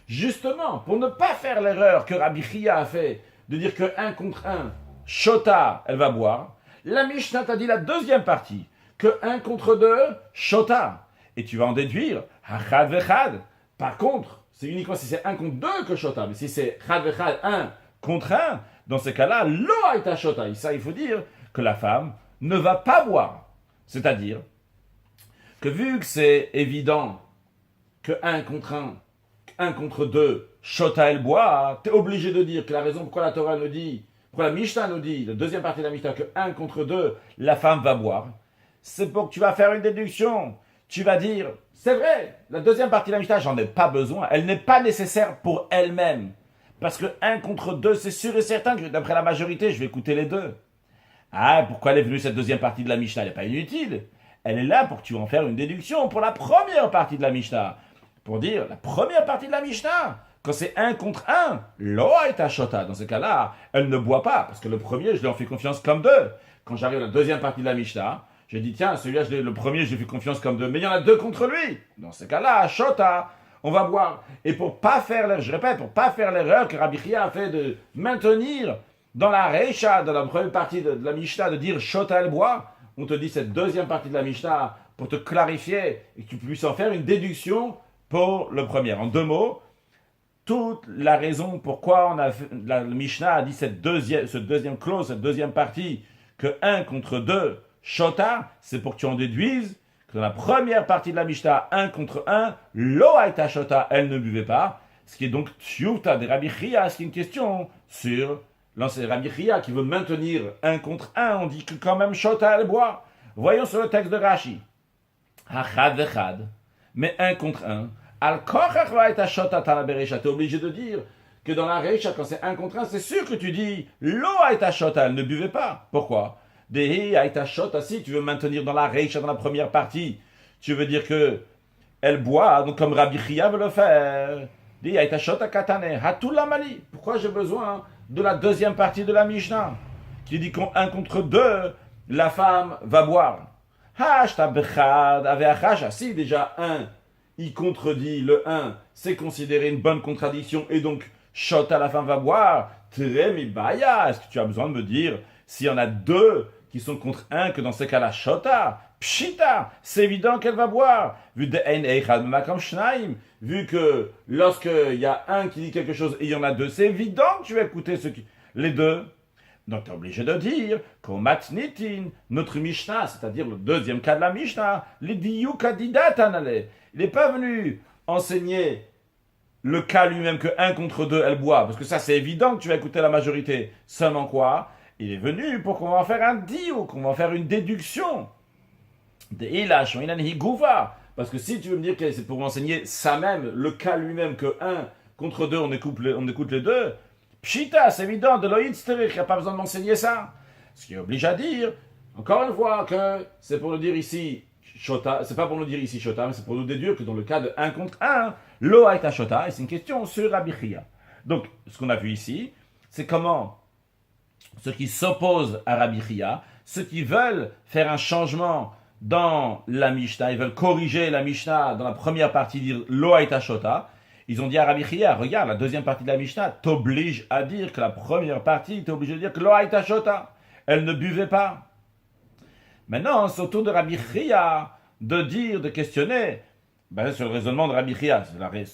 Justement, pour ne pas faire l'erreur que Rabbi Chia a fait, de dire que 1 contre 1, shota, elle va boire, la Mishnah t'a dit la deuxième partie, que 1 contre 2, shota. Et tu vas en déduire, chad vechad. Par contre, c'est uniquement si c'est 1 contre 2 que shota, mais si c'est chad vechad, 1 contre 1, dans ce cas-là, lo haïta shota. Et ça, il faut dire que la femme ne va pas boire. C'est-à-dire que vu que c'est évident que 1 contre 1, 1 contre 2, shota elle boit, tu es obligé de dire que la raison pourquoi la Torah nous dit, pourquoi la Mishnah nous dit, la deuxième partie de la Mishnah, que 1 contre 2, la femme va boire, c'est pour que tu vas faire une déduction. Tu vas dire, c'est vrai, la deuxième partie de la Mishnah, j'en ai pas besoin, elle n'est pas nécessaire pour elle-même. Parce que 1 contre 2, c'est sûr et certain que d'après la majorité, je vais écouter les deux. Ah, pourquoi elle est venue cette deuxième partie de la Mishnah? Elle n'est pas inutile. Elle est là pour que tu vas en faire une déduction pour la première partie de la Mishnah. Pour dire, la première partie de la Mishnah, quand c'est 1 contre 1, lo haïta shota. Dans ce cas-là, elle ne boit pas, parce que le premier, je lui en fais confiance comme deux. quand j'arrive à la deuxième partie de la Mishnah, j'ai dit, tiens, celui-là, le premier, j'ai fait confiance comme deux, mais il y en a deux contre lui. Dans ce cas-là, Shota, on va voir. Et pour pas faire l'erreur, je répète, pour pas faire l'erreur que Rabbi Chia a fait de maintenir dans la Reisha, dans la première partie de la Mishnah, de dire Shota elle boit, on te dit cette deuxième partie de la Mishnah pour te clarifier et que tu puisses en faire une déduction pour le premier. En deux mots, toute la raison pourquoi la Mishnah a dit cette deuxième clause, cette deuxième partie, que 1 contre 2, Shota, c'est pour que tu en déduises que dans la première partie de la Mishnah, 1 contre 1, Lo Haïta Shota, elle ne buvait pas, ce qui est donc Tshuvta de Rabbi Chia, ce qui est une question sur l'ancien Rabbi Chia qui veut maintenir 1 contre 1, on dit que quand même Shota, elle boit. Voyons sur le texte de Rashi. Hachad vechad, mais 1 contre 1. Al-Kochach Lo Haïta Shota Tana Bereisha, t'es obligé de dire que dans la Reisha, quand c'est 1 contre 1, c'est sûr que tu dis Lo Haïta Shota, elle ne buvait pas. Pourquoi? Dehi Haïta Shota, si tu veux maintenir dans la Reisha, dans la première partie, tu veux dire que elle boit, donc comme Rabbi Chia veut le faire. Dehi Haïta Shota Katane, Hatula Mali. Pourquoi j'ai besoin de la deuxième partie de la Mishnah qui dit qu'en 1 contre 2, la femme va boire? Hashta Bechad Aveachasha, si déjà 1, il contredit le 1, c'est considéré une bonne contradiction et donc Shota, la femme va boire. Tremi Baya, est-ce que tu as besoin de me dire s'il y en a 2 qui sont contre 1 que dans ce cas-là, Shota, Pshita, c'est évident qu'elle va boire. Vu que lorsqu'il y a un qui dit quelque chose et il y en a 2, c'est évident que tu vas écouter les 2. Donc tu es obligé de dire qu'au matnitin, notre Mishnah, c'est-à-dire le deuxième cas de la Mishnah, les diyukadidatanale, il n'est pas venu enseigner le cas lui-même que 1 contre 2, elle boit, parce que ça c'est évident que tu vas écouter la majorité. Seulement quoi? Il est venu pour qu'on va en faire un diou, qu'on va en faire une déduction. Parce que si tu veux me dire que c'est pour enseigner ça même, le cas lui-même que 1 contre 2, on écoute les 2, pshita, c'est évident, de l'oïd stérique, il n'y a pas besoin de m'enseigner ça. Ce qui oblige à dire, encore une fois, que c'est pour nous dire ici, Shota, c'est pas pour nous dire ici Shota, mais c'est pour nous déduire que dans le cas de 1 contre 1, lo haïta Shota, et c'est une question sur Rabbi Chia. Donc, ce qu'on a vu ici, c'est comment ceux qui s'opposent à Rabbi Chia, ceux qui veulent faire un changement dans la Mishnah, ils veulent corriger la Mishnah dans la première partie, dire Lo Haïta Shota, ils ont dit à Rabbi Chia, regarde, la deuxième partie de la Mishnah t'oblige à dire que la première partie, t'es obligé de dire que Lo Haïta Shota, elle ne buvait pas. Maintenant, c'est au tour de Rabbi Chia de dire, de questionner, sur le raisonnement de Rabbi Chia, ce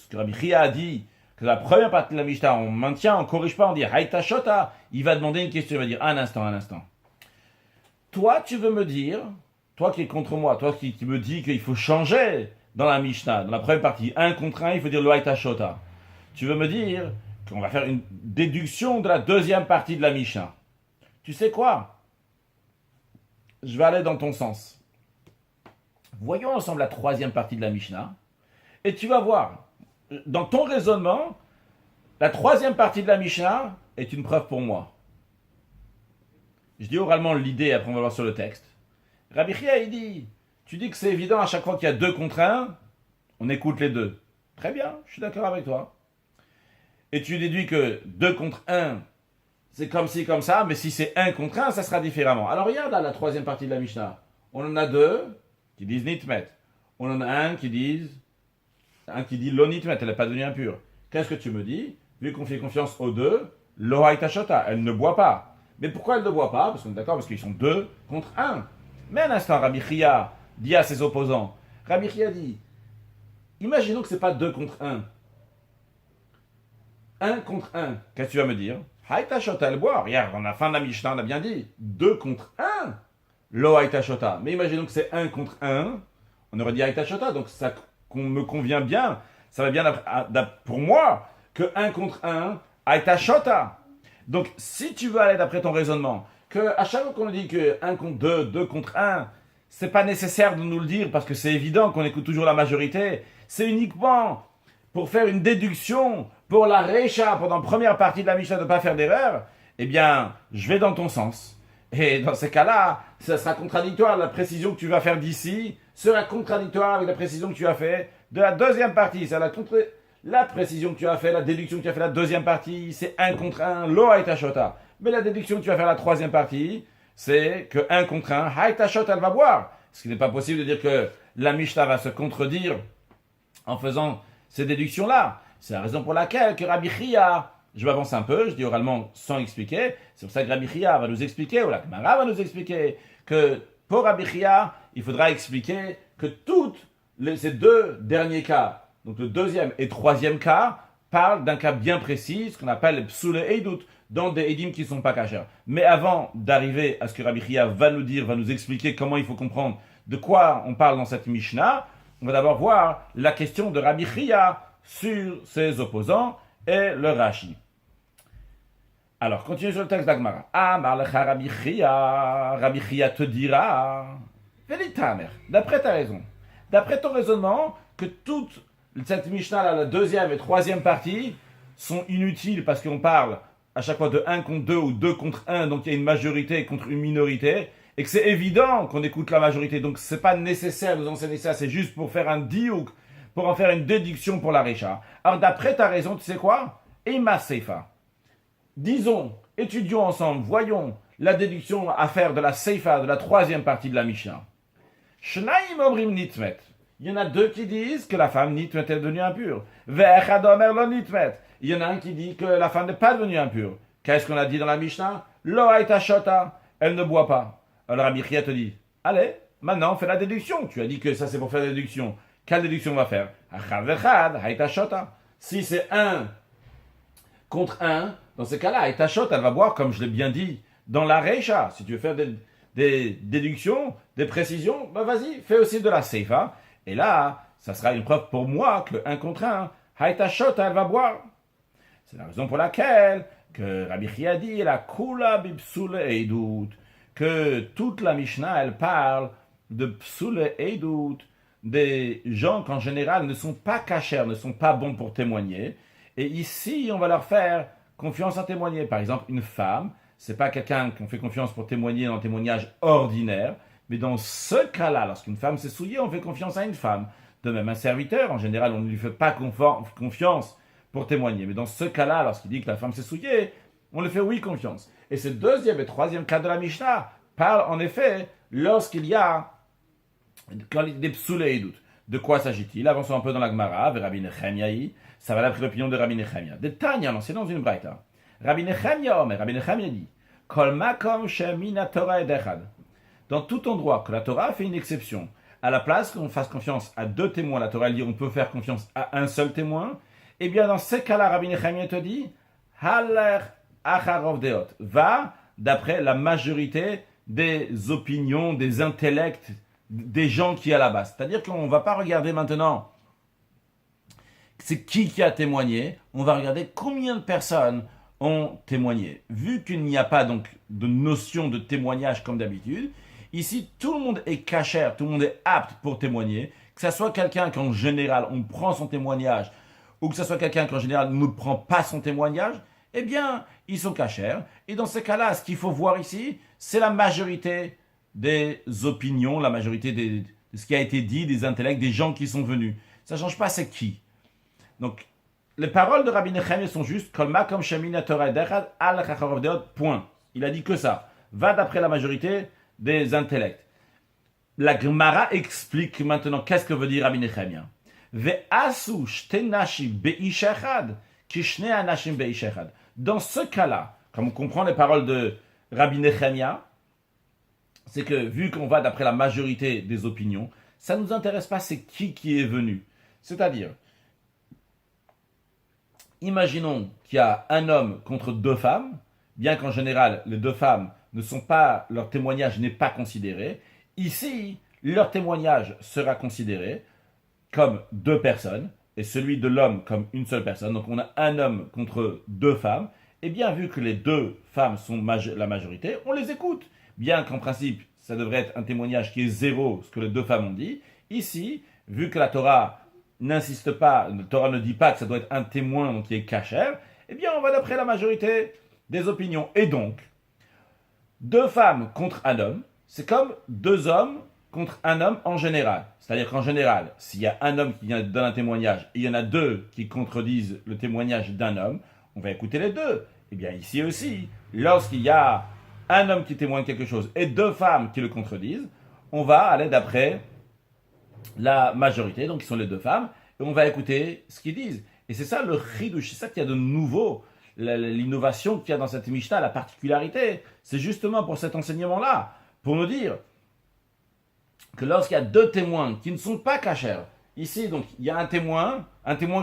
que Rabbi Chia a dit, que la première partie de la Mishnah, on maintient, on corrige pas, on dit Haïta Shota, il va demander une question, il va dire un instant. Toi, tu veux me dire, toi qui es contre moi, toi qui me dis qu'il faut changer dans la Mishnah, dans la première partie, 1 contre 1, il faut dire le Haïta Shota. Tu veux me dire qu'on va faire une déduction de la deuxième partie de la Mishnah. Tu sais quoi? Je vais aller dans ton sens. Voyons ensemble la troisième partie de la Mishnah, et tu vas voir, dans ton raisonnement, la troisième partie de la Mishnah est une preuve pour moi. Je dis oralement l'idée, après on va voir sur le texte. Rabbi Chia, il dit, tu dis que c'est évident à chaque fois qu'il y a 2 contre 1, on écoute les 2. Très bien, je suis d'accord avec toi. Et tu déduis que 2 contre 1, c'est comme ci, comme ça, mais si c'est 1 contre 1, ça sera différemment. Alors regarde là, la troisième partie de la Mishnah. On en a 2 qui disent nitmet. On en a un qui dit lo nitmet, elle n'est pas devenue impure. Qu'est-ce que tu me dis? Vu qu'on fait confiance aux 2, lo haïta shota, elle ne boit pas. Mais pourquoi elle ne boit pas? Parce qu'on est d'accord, parce qu'ils sont 2 contre 1. Mais un instant, Rabbi Chia dit à ses opposants, Rabbi Chia dit, imaginons que ce n'est pas 2 contre 1. 1 contre 1, qu'est-ce que tu vas me dire? Haïta shota, elle boit. Regarde, on a fin de la Mishnah, on a bien dit. 2 contre 1, lo haïta shota. Mais imaginons que c'est 1 contre 1, on aurait dit haïta shota, donc ça me convient bien. Ça va bien pour moi que 1 contre 1, haïta shota. Donc, si tu veux aller d'après ton raisonnement, que à chaque fois qu'on nous dit que 1 contre 2, 2 contre 1, c'est pas nécessaire de nous le dire parce que c'est évident qu'on écoute toujours la majorité. C'est uniquement pour faire une déduction pour la Reisha, pendant la première partie de la Mishnah, de ne pas faire d'erreur. Eh bien, je vais dans ton sens. Et dans ces cas-là, ça sera contradictoire. La précision que tu vas faire d'ici sera contradictoire avec la précision que tu as fait de la deuxième partie. C'est la précision que tu as fait, la déduction que tu as fait la deuxième partie, c'est 1 contre 1, lo haïta shota. Mais la déduction que tu vas faire la troisième partie, c'est que 1 contre 1, Haïtashot, elle va boire. Ce qui n'est pas possible de dire que la Mishnah va se contredire en faisant ces déductions-là. C'est la raison pour laquelle que Rabbi Chia, je m'avance un peu, je dis oralement sans expliquer, c'est pour ça que Rabbi Chia va nous expliquer, ou la Gemara va nous expliquer, que pour Rabbi Chia, il faudra expliquer que ces deux derniers cas, donc le deuxième et troisième cas, parlent d'un cas bien précis, ce qu'on appelle les psoule eidut, dans des edim qui ne sont pas cachers. Mais avant d'arriver à ce que Rabbi Chia va nous dire, va nous expliquer comment il faut comprendre de quoi on parle dans cette Mishnah, on va d'abord voir la question de Rabbi Chia sur ses opposants et le Rashi. Alors, continuez sur le texte d'Agmara. Amar lecha Rabbi Chia te dira, Velitamer, d'après ta raison, d'après ton raisonnement, que toute cette Mishnah, là, la deuxième et troisième partie, sont inutiles parce qu'on parle à chaque fois de 1 contre 2 ou 2 contre 1, donc il y a une majorité contre une minorité, et que c'est évident qu'on écoute la majorité, donc c'est pas nécessaire de nous enseigner ça, c'est juste pour faire un diouk, pour en faire une déduction pour la Récha. Alors d'après ta raison, tu sais quoi? Ema Seifa. Disons, étudions ensemble, voyons la déduction à faire de la Seifa, de la troisième partie de la Mishnah. Shnaim omrim nitmet. Il y en a deux qui disent que la femme nitmet est devenue impure. Ve'echad omer lo nitmet. Il y en a un qui dit que la femme n'est pas devenue impure. Qu'est-ce qu'on a dit dans la Mishnah? Lo haïta shota. Elle ne boit pas. Alors Rabbi Chia te dit, allez, maintenant fais la déduction. Tu as dit que ça c'est pour faire la déduction. Quelle déduction on va faire? Achad vechad haïta shota. Si c'est 1 contre 1, dans ce cas-là, haïta shota, elle va boire comme je l'ai bien dit dans la Reisha. Si tu veux faire des déductions, des précisions, ben vas-y, fais aussi de la seifa. Et là, ça sera une preuve pour moi que 1 contre 1, haïta shota, elle va boire. C'est la raison pour laquelle que Rabbi Chia dit la kula bipsule eidut, que toute la Mishnah elle parle de psule eidut, des gens qu'en général ne sont pas cachers, ne sont pas bons pour témoigner. Et ici, on va leur faire confiance à témoigner. Par exemple, une femme, c'est pas quelqu'un qu'on fait confiance pour témoigner dans un témoignage ordinaire, mais dans ce cas-là, lorsqu'une femme s'est souillée, on fait confiance à une femme. De même, un serviteur, en général, on ne lui fait pas confiance pour témoigner. Mais dans ce cas-là, lorsqu'il dit que la femme s'est souillée, on le fait oui confiance. Et ce deuxième et troisième cas de la Mishnah parle en effet lorsqu'il y a des psoule eidut. De quoi s'agit-il? Avançons un peu dans la Gemara, vers Rabbi Nechemia, ça va d'après l'opinion de Rabbi Nechemia. De Tanya, c'est dans une braïta. Rabbi Nechemia dit, Kol makom shemina Torah edechad. Dans tout endroit que la Torah fait une exception, à la place qu'on fasse confiance à 2 témoins, la Torah dit on peut faire confiance à un seul témoin, eh bien, dans ces cas-là, Rabbi Nechemia te dit, Haler acharov deot, va d'après la majorité des opinions, des intellects, des gens qui à la base. C'est-à-dire qu'on ne va pas regarder maintenant c'est qui a témoigné, on va regarder combien de personnes ont témoigné. Vu qu'il n'y a pas donc de notion de témoignage comme d'habitude, ici tout le monde est cachère, tout le monde est apte pour témoigner, que ce soit quelqu'un qu'en général on prend son témoignage, ou que ce soit quelqu'un qu'en général ne prend pas son témoignage, eh bien, ils sont cachers. Et dans ces cas-là, ce qu'il faut voir ici, c'est la majorité des opinions, la majorité de ce qui a été dit, des intellects, des gens qui sont venus. Ça ne change pas c'est qui. Donc, les paroles de Rabbi Nechemia sont juste Kol makom shemina Torah dechad al chacharov deot, point. Il a dit que ça. Va d'après la majorité des intellects. La Gemara explique maintenant qu'est-ce que veut dire Rabbi Nechemia. Ve'asu shte nashim beish echad ki shnei anashim beish echad. Dans ce cas-là, comme on comprend les paroles de Rabbi Nechemia, c'est que vu qu'on va d'après la majorité des opinions, ça ne nous intéresse pas c'est qui est venu. C'est-à-dire, imaginons qu'il y a un homme contre 2 femmes, bien qu'en général les 2 femmes ne sont pas, leur témoignage n'est pas considéré. Ici, leur témoignage sera considéré comme 2 personnes et celui de l'homme comme une seule personne. Donc on a un homme contre 2 femmes. Et bien vu que les 2 femmes sont la majorité, on les écoute. Bien qu'en principe, ça devrait être un témoignage qui est 0, ce que les 2 femmes ont dit. Ici, vu que la Torah n'insiste pas, la Torah ne dit pas que ça doit être un témoin qui est cachère, eh bien on va d'après la majorité des opinions. Et donc, 2 femmes contre un homme, c'est comme 2 hommes contre un homme en général. C'est-à-dire qu'en général, s'il y a un homme qui donne un témoignage et il y en a 2 qui contredisent le témoignage d'un homme, on va écouter les 2. Eh bien ici aussi, lorsqu'il y a un homme qui témoigne quelque chose et deux femmes qui le contredisent, on va aller d'après la majorité, donc qui sont les deux femmes, et on va écouter ce qu'ils disent. Et c'est ça le chidouche, c'est ça qu'il y a de nouveau, l'innovation qu'il y a dans cette Mishnah, la particularité. C'est justement pour cet enseignement-là, pour nous dire que lorsqu'il y a deux témoins qui ne sont pas cachers, ici, donc, il y a un témoin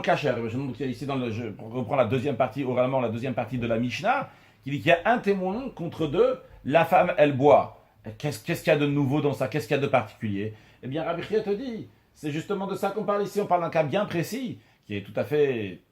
cacher. Ici, je reprends la deuxième partie, oralement, la deuxième partie de la Mishnah, qui dit qu'il y a un témoin contre deux, la femme, elle boit. Qu'est-ce qu'il y a de nouveau dans ça? Qu'est-ce qu'il y a de particulier? Eh bien, Rabbi Chia te dit, c'est justement de ça qu'on parle ici. On parle d'un cas bien précis, qui est tout à fait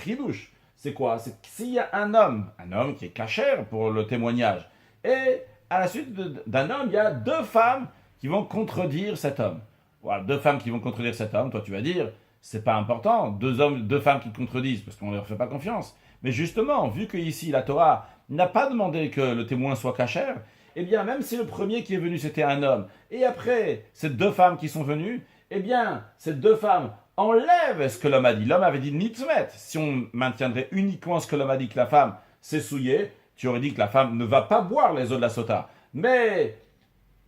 chidouche. C'est quoi? C'est s'il y a un homme qui est cachère pour le témoignage, et à la suite d'un homme, il y a deux femmes qui vont contredire cet homme. Voilà, deux femmes qui vont contredire cet homme, toi tu vas dire, c'est pas important, deux femmes qui contredisent, parce qu'on ne leur fait pas confiance. Mais justement, vu que ici la Torah n'a pas demandé que le témoin soit cachère, eh bien même si le premier qui est venu c'était un homme, et après ces deux femmes qui sont venues, eh bien ces deux femmes enlèvent ce que l'homme a dit. L'homme avait dit nitzmet. Si on maintiendrait uniquement ce que l'homme a dit, que la femme s'est souillée, tu aurais dit que la femme ne va pas boire les eaux de la sota. Mais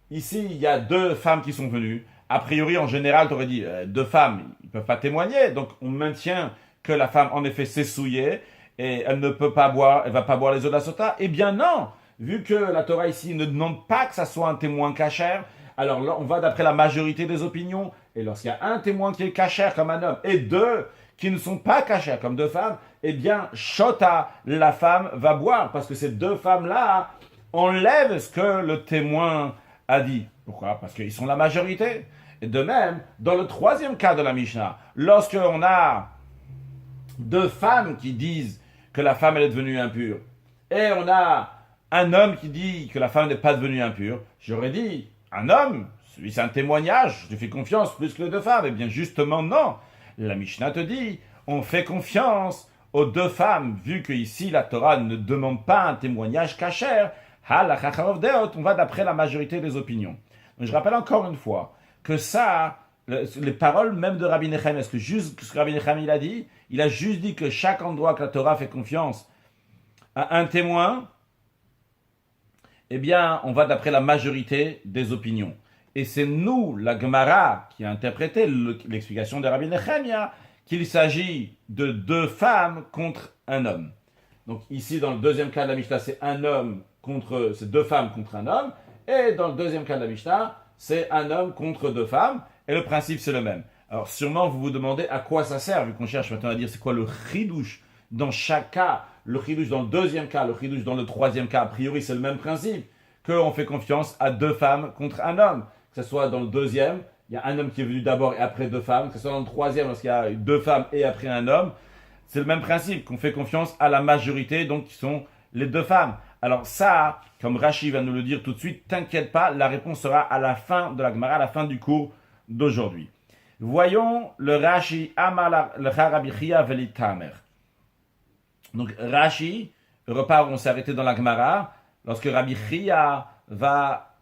ici, il y a deux femmes qui sont venues. A priori, en général, tu aurais dit deux femmes, ils ne peuvent pas témoigner. Donc, on maintient que la femme, en effet, s'est souillée et elle ne peut pas boire, elle va pas boire les eaux de la sota. Eh bien, non. Vu que la Torah ici ne demande pas que ça soit un témoin cachère, alors là, on va d'après la majorité des opinions. Et lorsqu'il y a un témoin qui est cachère comme un homme et deux qui ne sont pas cachères comme deux femmes, eh bien, Shota, la femme, va boire. Parce que ces deux femmes-là enlèvent ce que le témoin a dit. Pourquoi? Parce qu'ils sont la majorité. Et de même, dans le troisième cas de la Mishnah, lorsqu'on a deux femmes qui disent que la femme elle est devenue impure, et on a un homme qui dit que la femme n'est pas devenue impure, j'aurais dit, un homme, c'est un témoignage, je fais confiance plus que les deux femmes. Eh bien justement non. La Mishnah te dit, on fait confiance aux deux femmes, vu que ici la Torah ne demande pas un témoignage cachère, on va d'après la majorité des opinions. Donc, je rappelle encore une fois que ça, les paroles même de Rabbi Nechem, est-ce que juste ce que Rabbi Nechem il a dit, il a juste dit que chaque endroit que la Torah fait confiance à un témoin, eh bien, on va d'après la majorité des opinions. Et c'est nous, la Gemara, qui a interprété l'explication de Rabbi Nechemia, qu'il s'agit de deux femmes contre un homme. Donc ici, dans le deuxième cas de la Mishnah, c'est c'est deux femmes contre un homme. Et dans le deuxième cas de la Mishnah, c'est un homme contre deux femmes. Et le principe, c'est le même. Alors sûrement, vous vous demandez à quoi ça sert, vu qu'on cherche maintenant à dire c'est quoi le chidouche dans chaque cas. Le chidouche dans le deuxième cas, le chidouche dans le troisième cas. A priori, c'est le même principe. Qu'on fait confiance à deux femmes contre un homme. Que ce soit dans le deuxième, il y a un homme qui est venu d'abord et après deux femmes. Que ce soit dans le troisième, lorsqu'il y a deux femmes et après un homme. C'est le même principe, qu'on fait confiance à la majorité, donc qui sont les deux femmes. Alors ça, comme Rashi va nous le dire tout de suite, t'inquiète pas, la réponse sera à la fin de la Gemara, à la fin du cours d'aujourd'hui. Voyons le Rashi Amar le Rabbi Chia Velitamer. Donc Rashi repart où on s'est arrêté dans la Gemara, lorsque Rabbi Chia va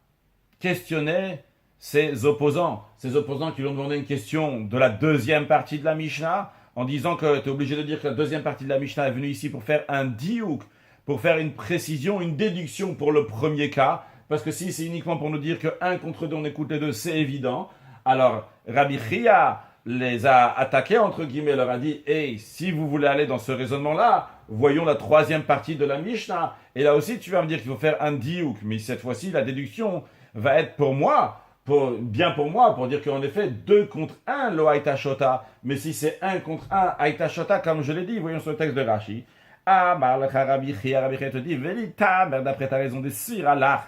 questionner ses opposants qui lui ont demandé une question de la deuxième partie de la Mishnah, en disant que tu es obligé de dire que la deuxième partie de la Mishnah est venue ici pour faire un diouk, pour faire une précision, une déduction pour le premier cas, parce que si c'est uniquement pour nous dire que un contre deux, on écoute les deux, c'est évident. Alors Rabbi Chia les a attaqués, entre guillemets, leur a dit, hey, si vous voulez aller dans ce raisonnement-là, voyons la troisième partie de la Mishnah. Et là aussi, tu vas me dire qu'il faut faire un diouk, mais cette fois-ci, la déduction va être pour moi, pour dire qu'en effet, 2 contre 1, lo haïta shota. Mais si c'est 1 contre 1, haïta shota, comme je l'ai dit, voyons sur le texte de Rashi. Rabbi Chia te dit, Velita, d'après ta raison des siralach,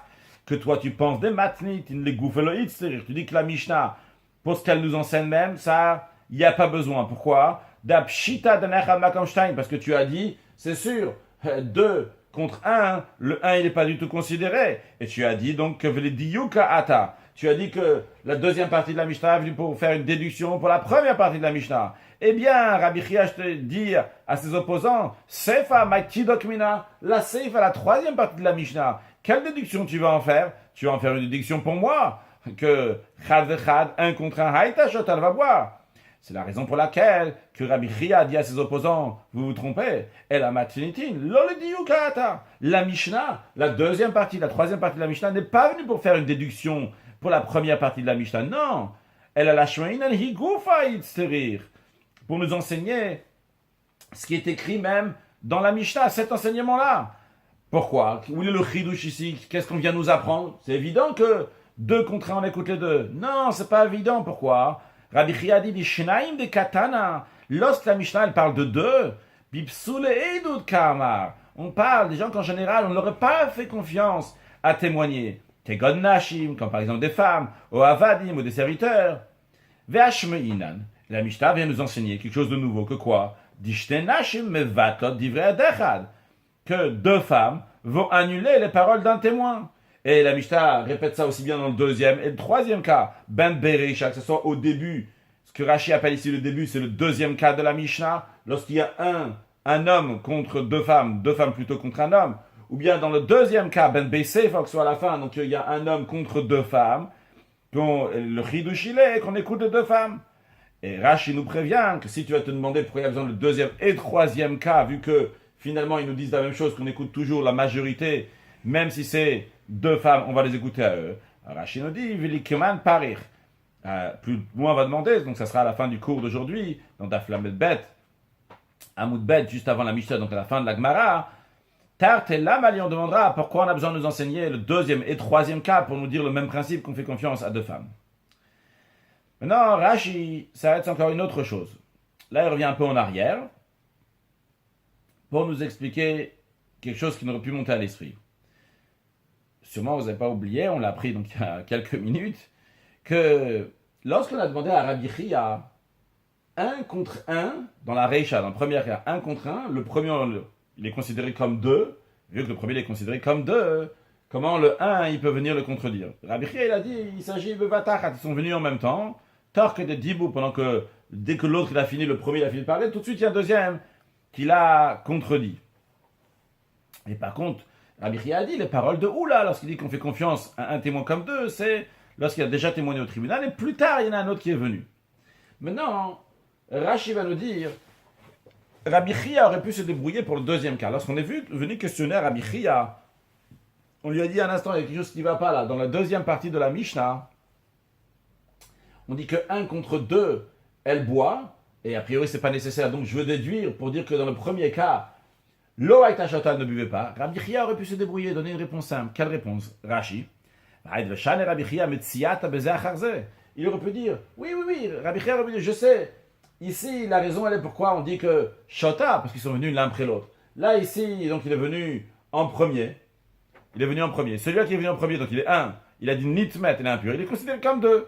que toi tu penses des matnit, in les gouffeloïd, c'est-à-dire tu dis que la Mishnah, pour ce qu'elle nous enseigne même, ça, il n'y a pas besoin. Pourquoi? D'apshita d'anachad makamstein, parce que tu as dit, c'est sûr, 2 contre 1, le 1 il n'est pas du tout considéré. Et tu as dit donc que Velediyuka ata. Tu as dit que la deuxième partie de la Mishnah est venue pour faire une déduction pour la première partie de la Mishnah. Eh bien, Rabbi Chia te dit à ses opposants, Sefa Maitidok Mina, la Sefa, la troisième partie de la Mishnah. Quelle déduction tu vas en faire? Tu vas en faire une déduction pour moi, que Chad vechad, 1 contre 1, Haïta Shotal va boire. C'est la raison pour laquelle que Rabbi Chia dit à ses opposants, vous vous trompez, et la matinitin, l'olediukata. La Mishnah, la deuxième partie, la troisième partie de la Mishnah n'est pas venue pour faire une déduction pour la première partie de la Mishnah. Non, elle a la shmeinan higufa itzterir, pour nous enseigner ce qui est écrit même dans la Mishnah, cet enseignement-là. Pourquoi? Où est le chidouche ici? Qu'est-ce qu'on vient nous apprendre? C'est évident que 2 contre 1, on écoute les deux. Non, c'est pas évident. Pourquoi? Rabbi Chia dit Shnaim de katana. Lorsque la Mishnah elle parle de 2, bipsule edut kamar. On parle des gens qu'en général, on n'aurait pas fait confiance à témoigner. Tegod nashim, comme par exemple des femmes, ou avadim, ou des serviteurs. Ve'ashmeinan. La Mishnah vient nous enseigner quelque chose de nouveau. Que quoi? Dishte nashim mevatot divrei adechad. Que 2 femmes vont annuler les paroles d'un témoin. Et la Mishnah répète ça aussi bien dans le deuxième et le troisième cas. Ben Berisha, que ce soit au début. Ce que Rashi appelle ici le début, c'est le deuxième cas de la Mishnah. Lorsqu'il y a un homme contre 2 femmes plutôt contre un homme. Ou bien dans le deuxième cas, Ben Beisefa, que ce soit à la fin, donc il y a un homme contre 2 femmes. Le Chidush qu'on écoute les 2 femmes. Et Rashi nous prévient que si tu vas te demander pourquoi il y a besoin du deuxième et troisième cas, vu que finalement ils nous disent la même chose, qu'on écoute toujours la majorité, même si c'est 2 femmes, on va les écouter à eux. Rashi nous dit, Vilikeman parir. Plus loin on va demander, donc ça sera à la fin du cours d'aujourd'hui, dans Daf Lamed Bet, Amoud Bet, juste avant la Mishnah, donc à la fin de la Gemara. Tarte Lamali, on demandera pourquoi on a besoin de nous enseigner le deuxième et troisième cas pour nous dire le même principe qu'on fait confiance à 2 femmes. Maintenant, Rashi s'arrête encore une autre chose. Là, il revient un peu en arrière pour nous expliquer quelque chose qui n'aurait pu monter à l'esprit. Sûrement, vous n'avez pas oublié, on l'a appris donc il y a quelques minutes, que lorsqu'on a demandé à Rabbi Chia 1 contre 1, dans la Reisha, dans le premier cas, 1 contre 1, le premier, il est considéré comme 2, vu que le premier il est considéré comme 2, comment le 1, il peut venir le contredire? Rabbi Chia, il a dit, il s'agit de Vatachat, ils sont venus en même temps, Torque de Dibou, pendant que, dès que l'autre il a fini, le premier il a fini de parler, tout de suite il y a un deuxième qui l'a contredit. Et par contre, Rabbi Chia a dit les paroles de Oula, lorsqu'il dit qu'on fait confiance à un témoin comme 2, c'est lorsqu'il a déjà témoigné au tribunal, et plus tard il y en a un autre qui est venu. Maintenant, Rashi va nous dire, Rabbi Chia aurait pu se débrouiller pour le deuxième cas. Lorsqu'on est venu questionner Rabbi Chia, on lui a dit un instant, il y a quelque chose qui ne va pas là. Dans la deuxième partie de la Mishnah, on dit que 1 contre 2, elle boit, et a priori c'est pas nécessaire, donc je veux déduire pour dire que dans le premier cas, Lo Haïta Shota ne buvait pas. Rabbi Chia aurait pu se débrouiller, donner une réponse simple. Quelle réponse? Rashi. Il aurait pu dire, oui, Rabbi Chia aurait pu dire, je sais, ici la raison elle est pourquoi on dit que Shota, parce qu'ils sont venus l'un après l'autre. Là ici, donc il est venu en premier. Celui-là qui est venu en premier, donc il est 1, il a dit nitmet, il est impur, il est considéré comme 2.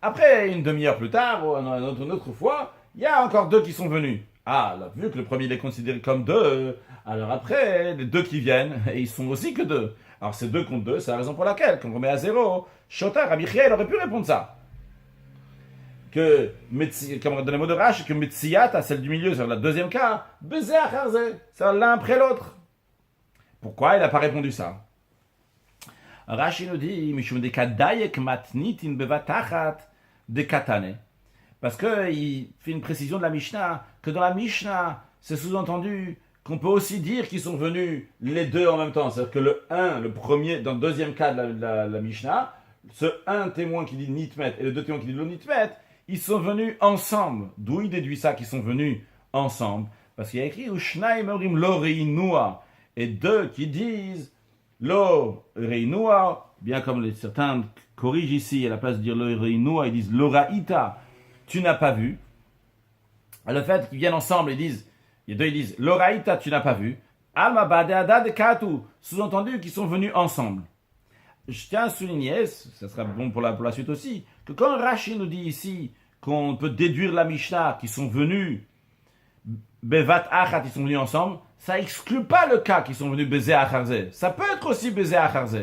Après, une demi-heure plus tard, ou une autre fois, il y a encore 2 qui sont venus. Ah, là, vu que le premier il est considéré comme 2, alors après, les 2 qui viennent, et ils sont aussi que 2. Alors c'est 2 contre 2, c'est la raison pour laquelle, quand on remet à 0, Shota, Rabbi Chia, il aurait pu répondre ça. Que, comme dans les mots de Rashi, que Metsiata, celle du milieu, c'est le deuxième cas, Bezé Acharze, c'est l'un après l'autre. Pourquoi il n'a pas répondu ça? Rashi nous dit, Mishum de Kadayek Matnitin Bevatachat de Katane. Parce qu'il fait une précision de la Mishnah, que dans la Mishnah, c'est sous-entendu qu'on peut aussi dire qu'ils sont venus les 2 en même temps. C'est-à-dire que le 1, le premier, dans le deuxième cas de la Mishnah, ce 1 témoin qui dit Nitmet et les 2 témoins qui disent Nitmet, ils sont venus ensemble. D'où il déduit ça qu'ils sont venus ensemble? Parce qu'il y a écrit Ushnaim Orim Lo Reinua, et 2 qui disent Lo Reinua, bien comme certains corrigent ici, à la place de dire Lo Reinua, ils disent Lo Raïta, tu n'as pas vu. Le fait qu'ils viennent ensemble, ils disent Lo Raïta, tu n'as pas vu. Alma Badeada de Katu, sous-entendu qu'ils sont venus ensemble. Je tiens à souligner, ça sera bon pour la suite aussi, que quand Rashi nous dit ici qu'on peut déduire la Mishnah, qu'ils sont venus Bevat Achat, ils sont venus ensemble, ça exclut pas le cas qu'ils sont venus Bezé Acharze. Ça peut être aussi Bezé Acharze,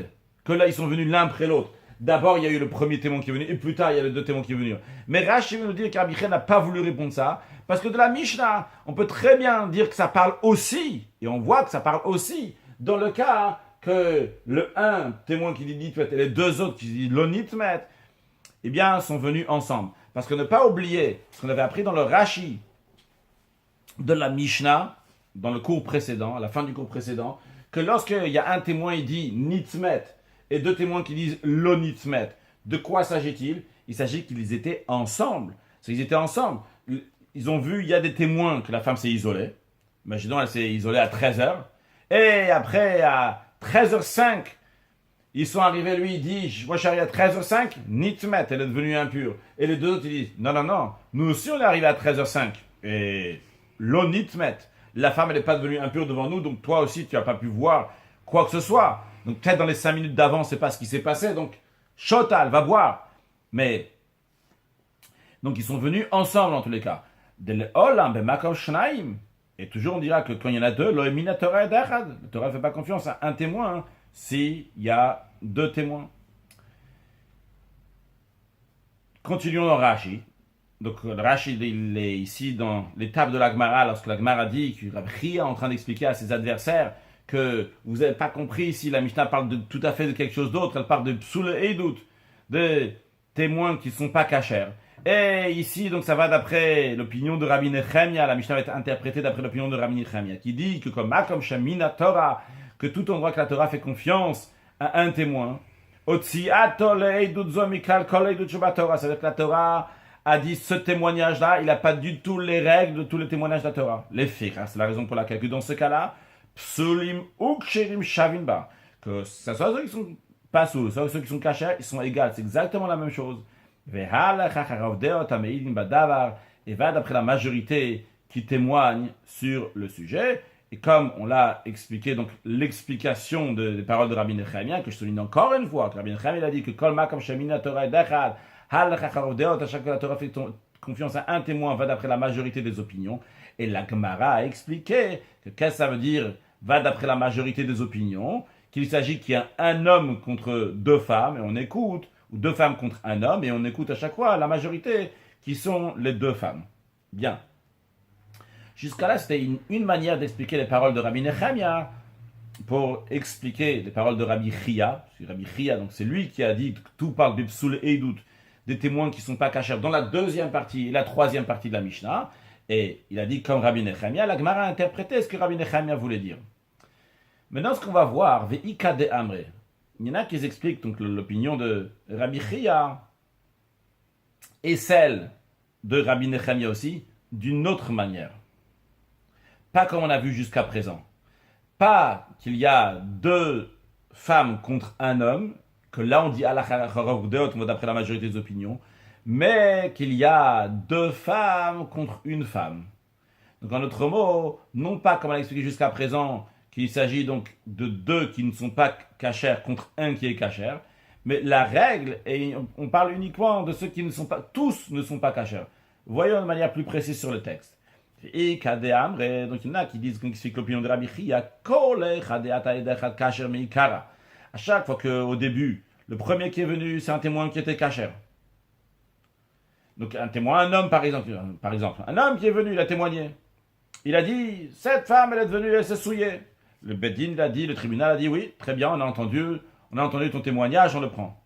que là ils sont venus l'un après l'autre. D'abord il y a eu le premier témoin qui est venu, et plus tard il y a les 2 témoins qui sont venus. Mais Rashi veut nous dire qu'Rabbi Chia n'a pas voulu répondre ça, parce que de la Mishnah, on peut très bien dire que ça parle aussi, et on voit que ça parle aussi, dans le cas que le 1 témoin qui dit Nitmet et les 2 autres qui disent Lo Nitmet, eh bien, sont venus ensemble. Parce que ne pas oublier ce qu'on avait appris dans le Rashi de la Mishnah, dans le cours précédent, à la fin du cours précédent, que lorsqu'il y a un témoin qui dit nitmet et deux témoins qui disent lo nitmet, de quoi s'agit-il? Il s'agit qu'ils étaient ensemble. C'est qu'ils étaient ensemble. Ils ont vu, il y a des témoins que la femme s'est isolée. Imaginons, elle s'est isolée à 13h. Et après, à 13h05, ils sont arrivés, lui, il dit, moi je suis arrivé à 13h05, nitmet, elle est devenue impure. Et les deux autres, ils disent, non, nous aussi on est arrivé à 13h05. Et lo nitmet, la femme elle n'est pas devenue impure devant nous, donc toi aussi tu n'as pas pu voir quoi que ce soit. Donc peut-être dans les 5 minutes d'avant, c'est pas ce qui s'est passé, donc Shotal, va voir. Mais, donc ils sont venus ensemble en tous les cas. Et toujours on dira que quand il y en a deux, la Torah ne fait pas confiance à un témoin, hein, s'il y a deux témoins. Continuons dans Rashi. Donc le Rashi, il est ici dans l'étape de la Gemara, lorsque la Gemara dit que Rabbi Chia est en train d'expliquer à ses adversaires que vous n'avez pas compris si la Mishnah parle tout à fait de quelque chose d'autre, elle parle de Psoul et Dout, de témoins qui ne sont pas cachers. Et ici, donc ça va d'après l'opinion de Rabbi Nechemia, la Mishnah va être interprétée d'après l'opinion de Rabbi Nechemia, qui dit que comme Shamina Torah, que tout endroit que la Torah fait confiance à un témoin, c'est-à-dire que la Torah a dit ce témoignage-là, il n'a pas du tout les règles de tous les témoignages de la Torah. Les faits, c'est la raison pour laquelle que dans ce cas-là, psulim ou ksherim shavinba, que ce soit ceux qui sont pas sous, soit ceux qui sont cachés, ils sont égaux, c'est exactement la même chose. Et va d'après la majorité qui témoigne sur le sujet. Et comme on l'a expliqué, donc l'explication des paroles de Rabbi Nechemia, que je souligne encore une fois, que Rabbi Nechemia a dit que Kol Makam Shemina Torah Dechad, à chaque fois que la Torah fait confiance à un témoin, va d'après la majorité des opinions. Et la Gemara a expliqué que qu'est-ce que ça veut dire, va d'après la majorité des opinions, qu'il s'agit qu'il y a un homme contre deux femmes, et on écoute, ou deux femmes contre un homme, et on écoute à chaque fois la majorité qui sont les deux femmes. Bien. Jusqu'à là, c'était une manière d'expliquer les paroles de Rabbi Nechemia pour expliquer les paroles de Rabbi Chia. Rabbi Chia, donc c'est lui qui a dit que tout parle de Psoul et Dout, des témoins qui ne sont pas cachers dans la deuxième partie et la troisième partie de la Mishnah. Et il a dit comme Rabbi Nechemia, la Gemara a interprété ce que Rabbi Nechemia voulait dire. Maintenant, ce qu'on va voir, Ve'ika de Amre, il y en a qui expliquent donc l'opinion de Rabbi Chia et celle de Rabbi Nechemia aussi, d'une autre manière. Pas comme on a vu jusqu'à présent. Pas qu'il y a deux femmes contre un homme, que là on dit d'après la majorité des opinions, mais qu'il y a deux femmes contre une femme. Donc en d'autres mots, non pas comme on l'a expliqué jusqu'à présent, qu'il s'agit donc de deux qui ne sont pas cachers contre un qui est cacher, mais la règle, et on parle uniquement de ceux qui ne sont pas, tous ne sont pas cachers. Voyons de manière plus précise sur le texte. Et donc il y en a qui disent, qui expliquent l'opinion de Rabbi Chia, à chaque fois qu'au début, le premier qui est venu, c'est un témoin qui était cacher. Donc un témoin, un homme par exemple, un homme qui est venu, il a témoigné. Il a dit, cette femme, elle est venue, elle s'est souillée. Le Beddin l'a dit, le tribunal a dit, oui, très bien, on a entendu ton témoignage, on le prend.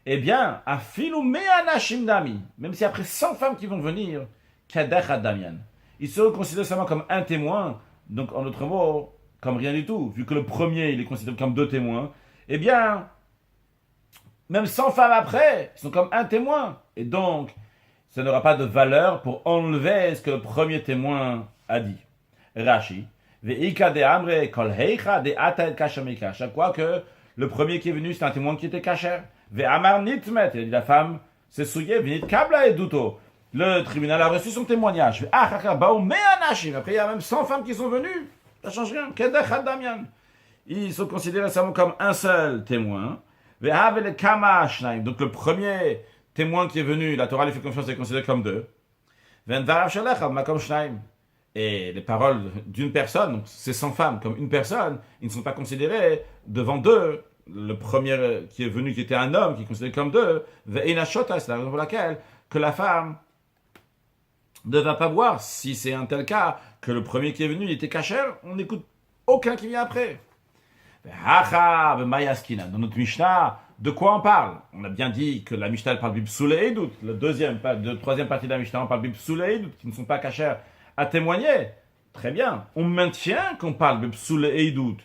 Eh bien, à filou me'anashim dami, même si après 100 femmes qui vont venir, kadech adamian, ils seront considérés seulement comme un témoin, donc en d'autres mots, comme rien du tout, vu que le premier, il est considéré comme deux témoins, eh bien, même 100 femmes après, ils sont comme un témoin, et donc, ça n'aura pas de valeur pour enlever ce que le premier témoin a dit. Rashi, ve'ika de amre kol heicha de atel kashamika. Chaque fois que le premier qui est venu, c'est un témoin qui était cacher. Ve'amar nitmet, il a dit la femme s'est souillée, venit kabla et duto. Le tribunal a reçu son témoignage. Après, il y a même 100 femmes qui sont venues. Ça change rien. Ils sont considérés seulement comme un seul témoin. Donc le premier témoin qui est venu, la Torah lui fait confiance, est considéré comme deux. Et les paroles d'une personne, donc c'est 100 femmes comme une personne, ils ne sont pas considérés devant deux. Le premier qui est venu, qui était un homme, qui est considéré comme deux. C'est la raison pour laquelle que la femme ne va pas voir, si c'est un tel cas, que le premier qui est venu, il était cacher, on n'écoute aucun qui vient après. Dans notre Mishnah, De quoi on parle? On a bien dit que la Mishnah parle bipsoule et doute. La troisième partie de la Mishnah, on parle bipsoule et doute, qui ne sont pas cachers à témoigner. Très bien. On maintient qu'on parle bipsoule et doute,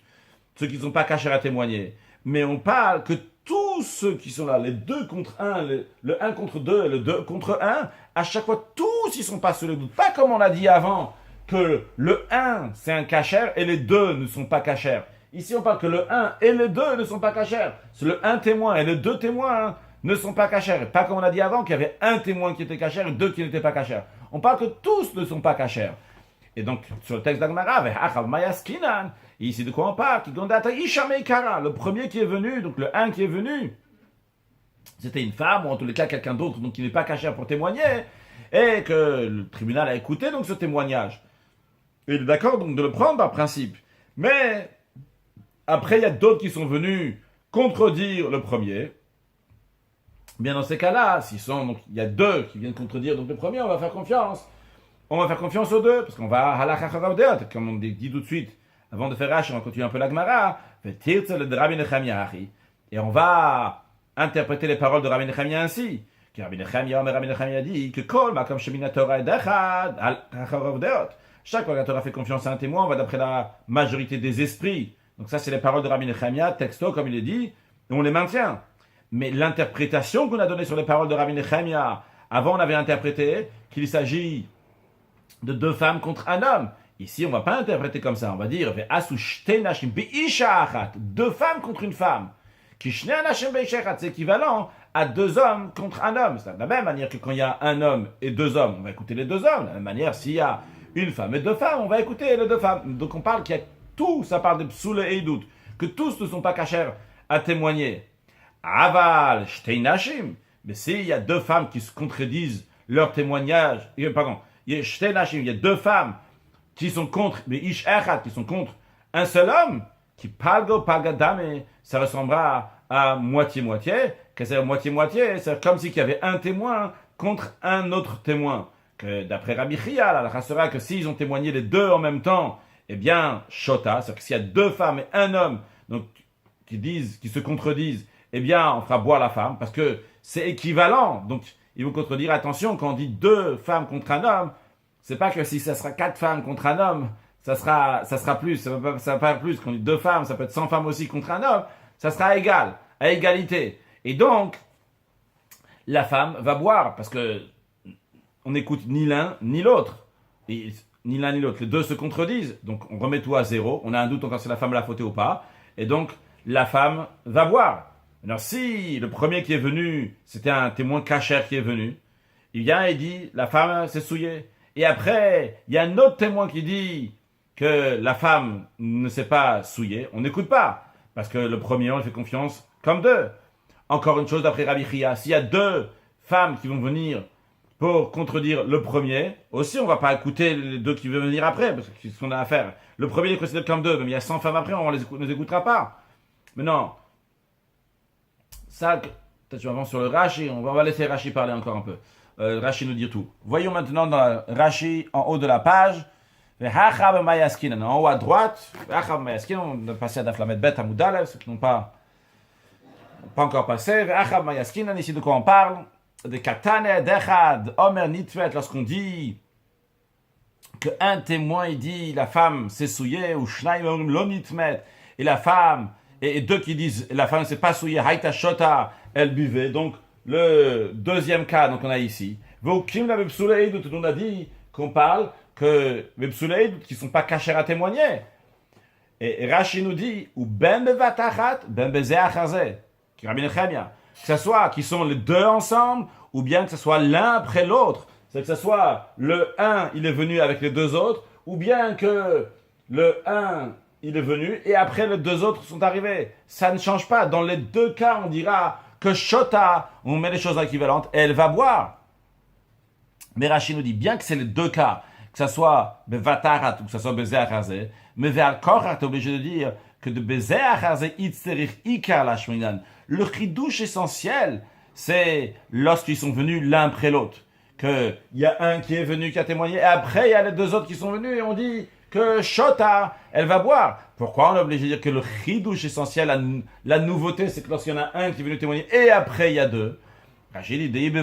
ceux qui ne sont pas cachers à témoigner. Mais on parle que tous ceux qui sont là, les 2 contre 1, le 1 contre 2 et le 2 contre 1, à chaque fois, tous ils sont pas sous le doute. Pas comme on a dit avant, que le 1 c'est un cachère et les 2 ne sont pas cachers. Ici, on parle que le 1 et le 2 ne sont pas cachers. C'est le 1 témoin et le 2 témoins ne sont pas cachers. Pas comme on a dit avant qu'il y avait un témoin qui était cacher et 2 qui n'étaient pas cachers. On parle que tous ne sont pas cachers. Et donc, sur le texte d'Agmara, ici de quoi on parle? Le premier qui est venu, donc le 1 qui est venu, c'était une femme, ou en tous les cas quelqu'un d'autre, donc qui n'est pas caché pour témoigner, et que le tribunal a écouté donc ce témoignage. Et il est d'accord donc de le prendre par principe. Mais après, il y a d'autres qui sont venus contredire le premier. Bien dans ces cas-là, donc il y a 2 qui viennent contredire donc le premier, on va faire confiance. On va faire confiance aux 2, parce qu'on va halakha chavadeot, comme on dit tout de suite, avant de faire Rashi, on continue un peu la Gemara, et on va interpréter les paroles de Rabbi Nechemia ainsi. Que Rabbi Nechemia dit que Kol Makom Shemina Torah Edechad halakha. Chaque fois que la Torah fait confiance à un témoin, on va d'après la majorité des esprits. Donc ça, c'est les paroles de Rabbi Nechemia, texto, comme il est dit, et on les maintient. Mais l'interprétation qu'on a donnée sur les paroles de Rabbi Nechemia, avant on avait interprété qu'il s'agit de 2 femmes contre un homme. Ici, on ne va pas interpréter comme ça. On va dire 2 femmes contre une femme. C'est équivalent à 2 hommes contre un homme. C'est de la même manière que quand il y a un homme et 2 hommes, on va écouter les 2 hommes. De la même manière, s'il y a une femme et 2 femmes, on va écouter les 2 femmes. Donc on parle qu'il y a tout, ça parle de psoule et doute, que tous ne sont pas cachers à témoigner. Aval, shteinashim. Mais s'il y a 2 femmes qui se contredisent leur témoignage, il y a 2 femmes qui sont contre, mais ish echad, qui sont contre un seul homme, qui palgo palgadame, ça ressemblera à moitié-moitié, que c'est moitié-moitié, c'est comme s'il y avait un témoin contre un autre témoin. Que d'après Rabbi Chia, la halakha sera que s'ils ont témoigné les 2 en même temps, eh bien, shota, c'est-à-dire que s'il y a 2 femmes et un homme, donc, qui se contredisent, eh bien, on fera boire la femme, parce que c'est équivalent. Donc, ils vont contredire, attention, quand on dit 2 femmes contre un homme, c'est pas que si ça sera 4 femmes contre un homme, ça sera plus, ça va pas plus. Quand on dit 2 femmes, ça peut être 100 femmes aussi contre un homme, ça sera égal, à égalité. Et donc, la femme va boire, parce que on n'écoute ni l'un ni l'autre. Et, ni l'un ni l'autre. Les 2 se contredisent, donc on remet tout à 0. On a un doute encore si la femme l'a fauté ou pas. Et donc, la femme va boire. Alors, si le premier qui est venu, c'était un témoin cachère qui est venu, il vient et dit, la femme s'est souillée. Et après, il y a un autre témoin qui dit que la femme ne s'est pas souillée. On n'écoute pas, parce que le premier, on lui fait confiance comme 2. Encore une chose d'après Rabbi Chia, s'il y a 2 femmes qui vont venir pour contredire le premier, aussi on ne va pas écouter les 2 qui vont venir après, parce que c'est ce qu'on a à faire. Le premier est considéré comme 2, même il y a 100 femmes après, on ne les écoutera pas. Mais non, ça, peut-être je m'avance sur le Rashi, on va laisser Rashi parler encore un peu. Rashi nous dire tout. Voyons maintenant dans Rashi, en haut de la page, en haut à droite, on a passé à Daflamet Bet à Moudalev, ceux qui n'ont pas encore passé, ici de quoi on parle, de Katane Dechad, Omer Nitvet, lorsqu'on dit qu'un témoin il dit la femme s'est souillée, ou Shnaim Orim Lo Nitmet, et la femme, et 2 qui disent la femme ne s'est pas souillée, Haïta Shota, elle buvait. Donc le deuxième cas, donc on a ici, Vokim la Bepsoulei, dont on a dit qu'on parle que Bepsoulei, qui ne sont pas cachés à témoigner. Et Rashi nous dit, ou Ben Bevatachat, Ben Bezeachazé, qui Rabbi Nechemia, que ce soit qui sont les 2 ensemble, ou bien que ce soit l'un après l'autre. C'est que ce soit le 1, il est venu avec les 2 autres, ou bien que le 1, il est venu, et après les 2 autres sont arrivés. Ça ne change pas. Dans les 2 cas, on dira que Shota, on met les choses équivalentes, et elle va boire. Mais Rashi nous dit, bien que c'est les 2 cas, que ce soit Bevatarat ou que ce soit Bezeachazé, mais vers Korach, tu es obligé de dire que de Bezeachazé, Itzerich Ikar Lashminan. Le chidouche essentiel, c'est lorsqu'ils sont venus l'un après l'autre. Qu'il y a un qui est venu, qui a témoigné, et après il y a les 2 autres qui sont venus, et on dit que Shota, elle va boire. Pourquoi on est obligé de dire que le chidouche essentiel, la nouveauté, c'est que lorsqu'il y en a un qui est venu témoigner et après il y a deux, Rachid dit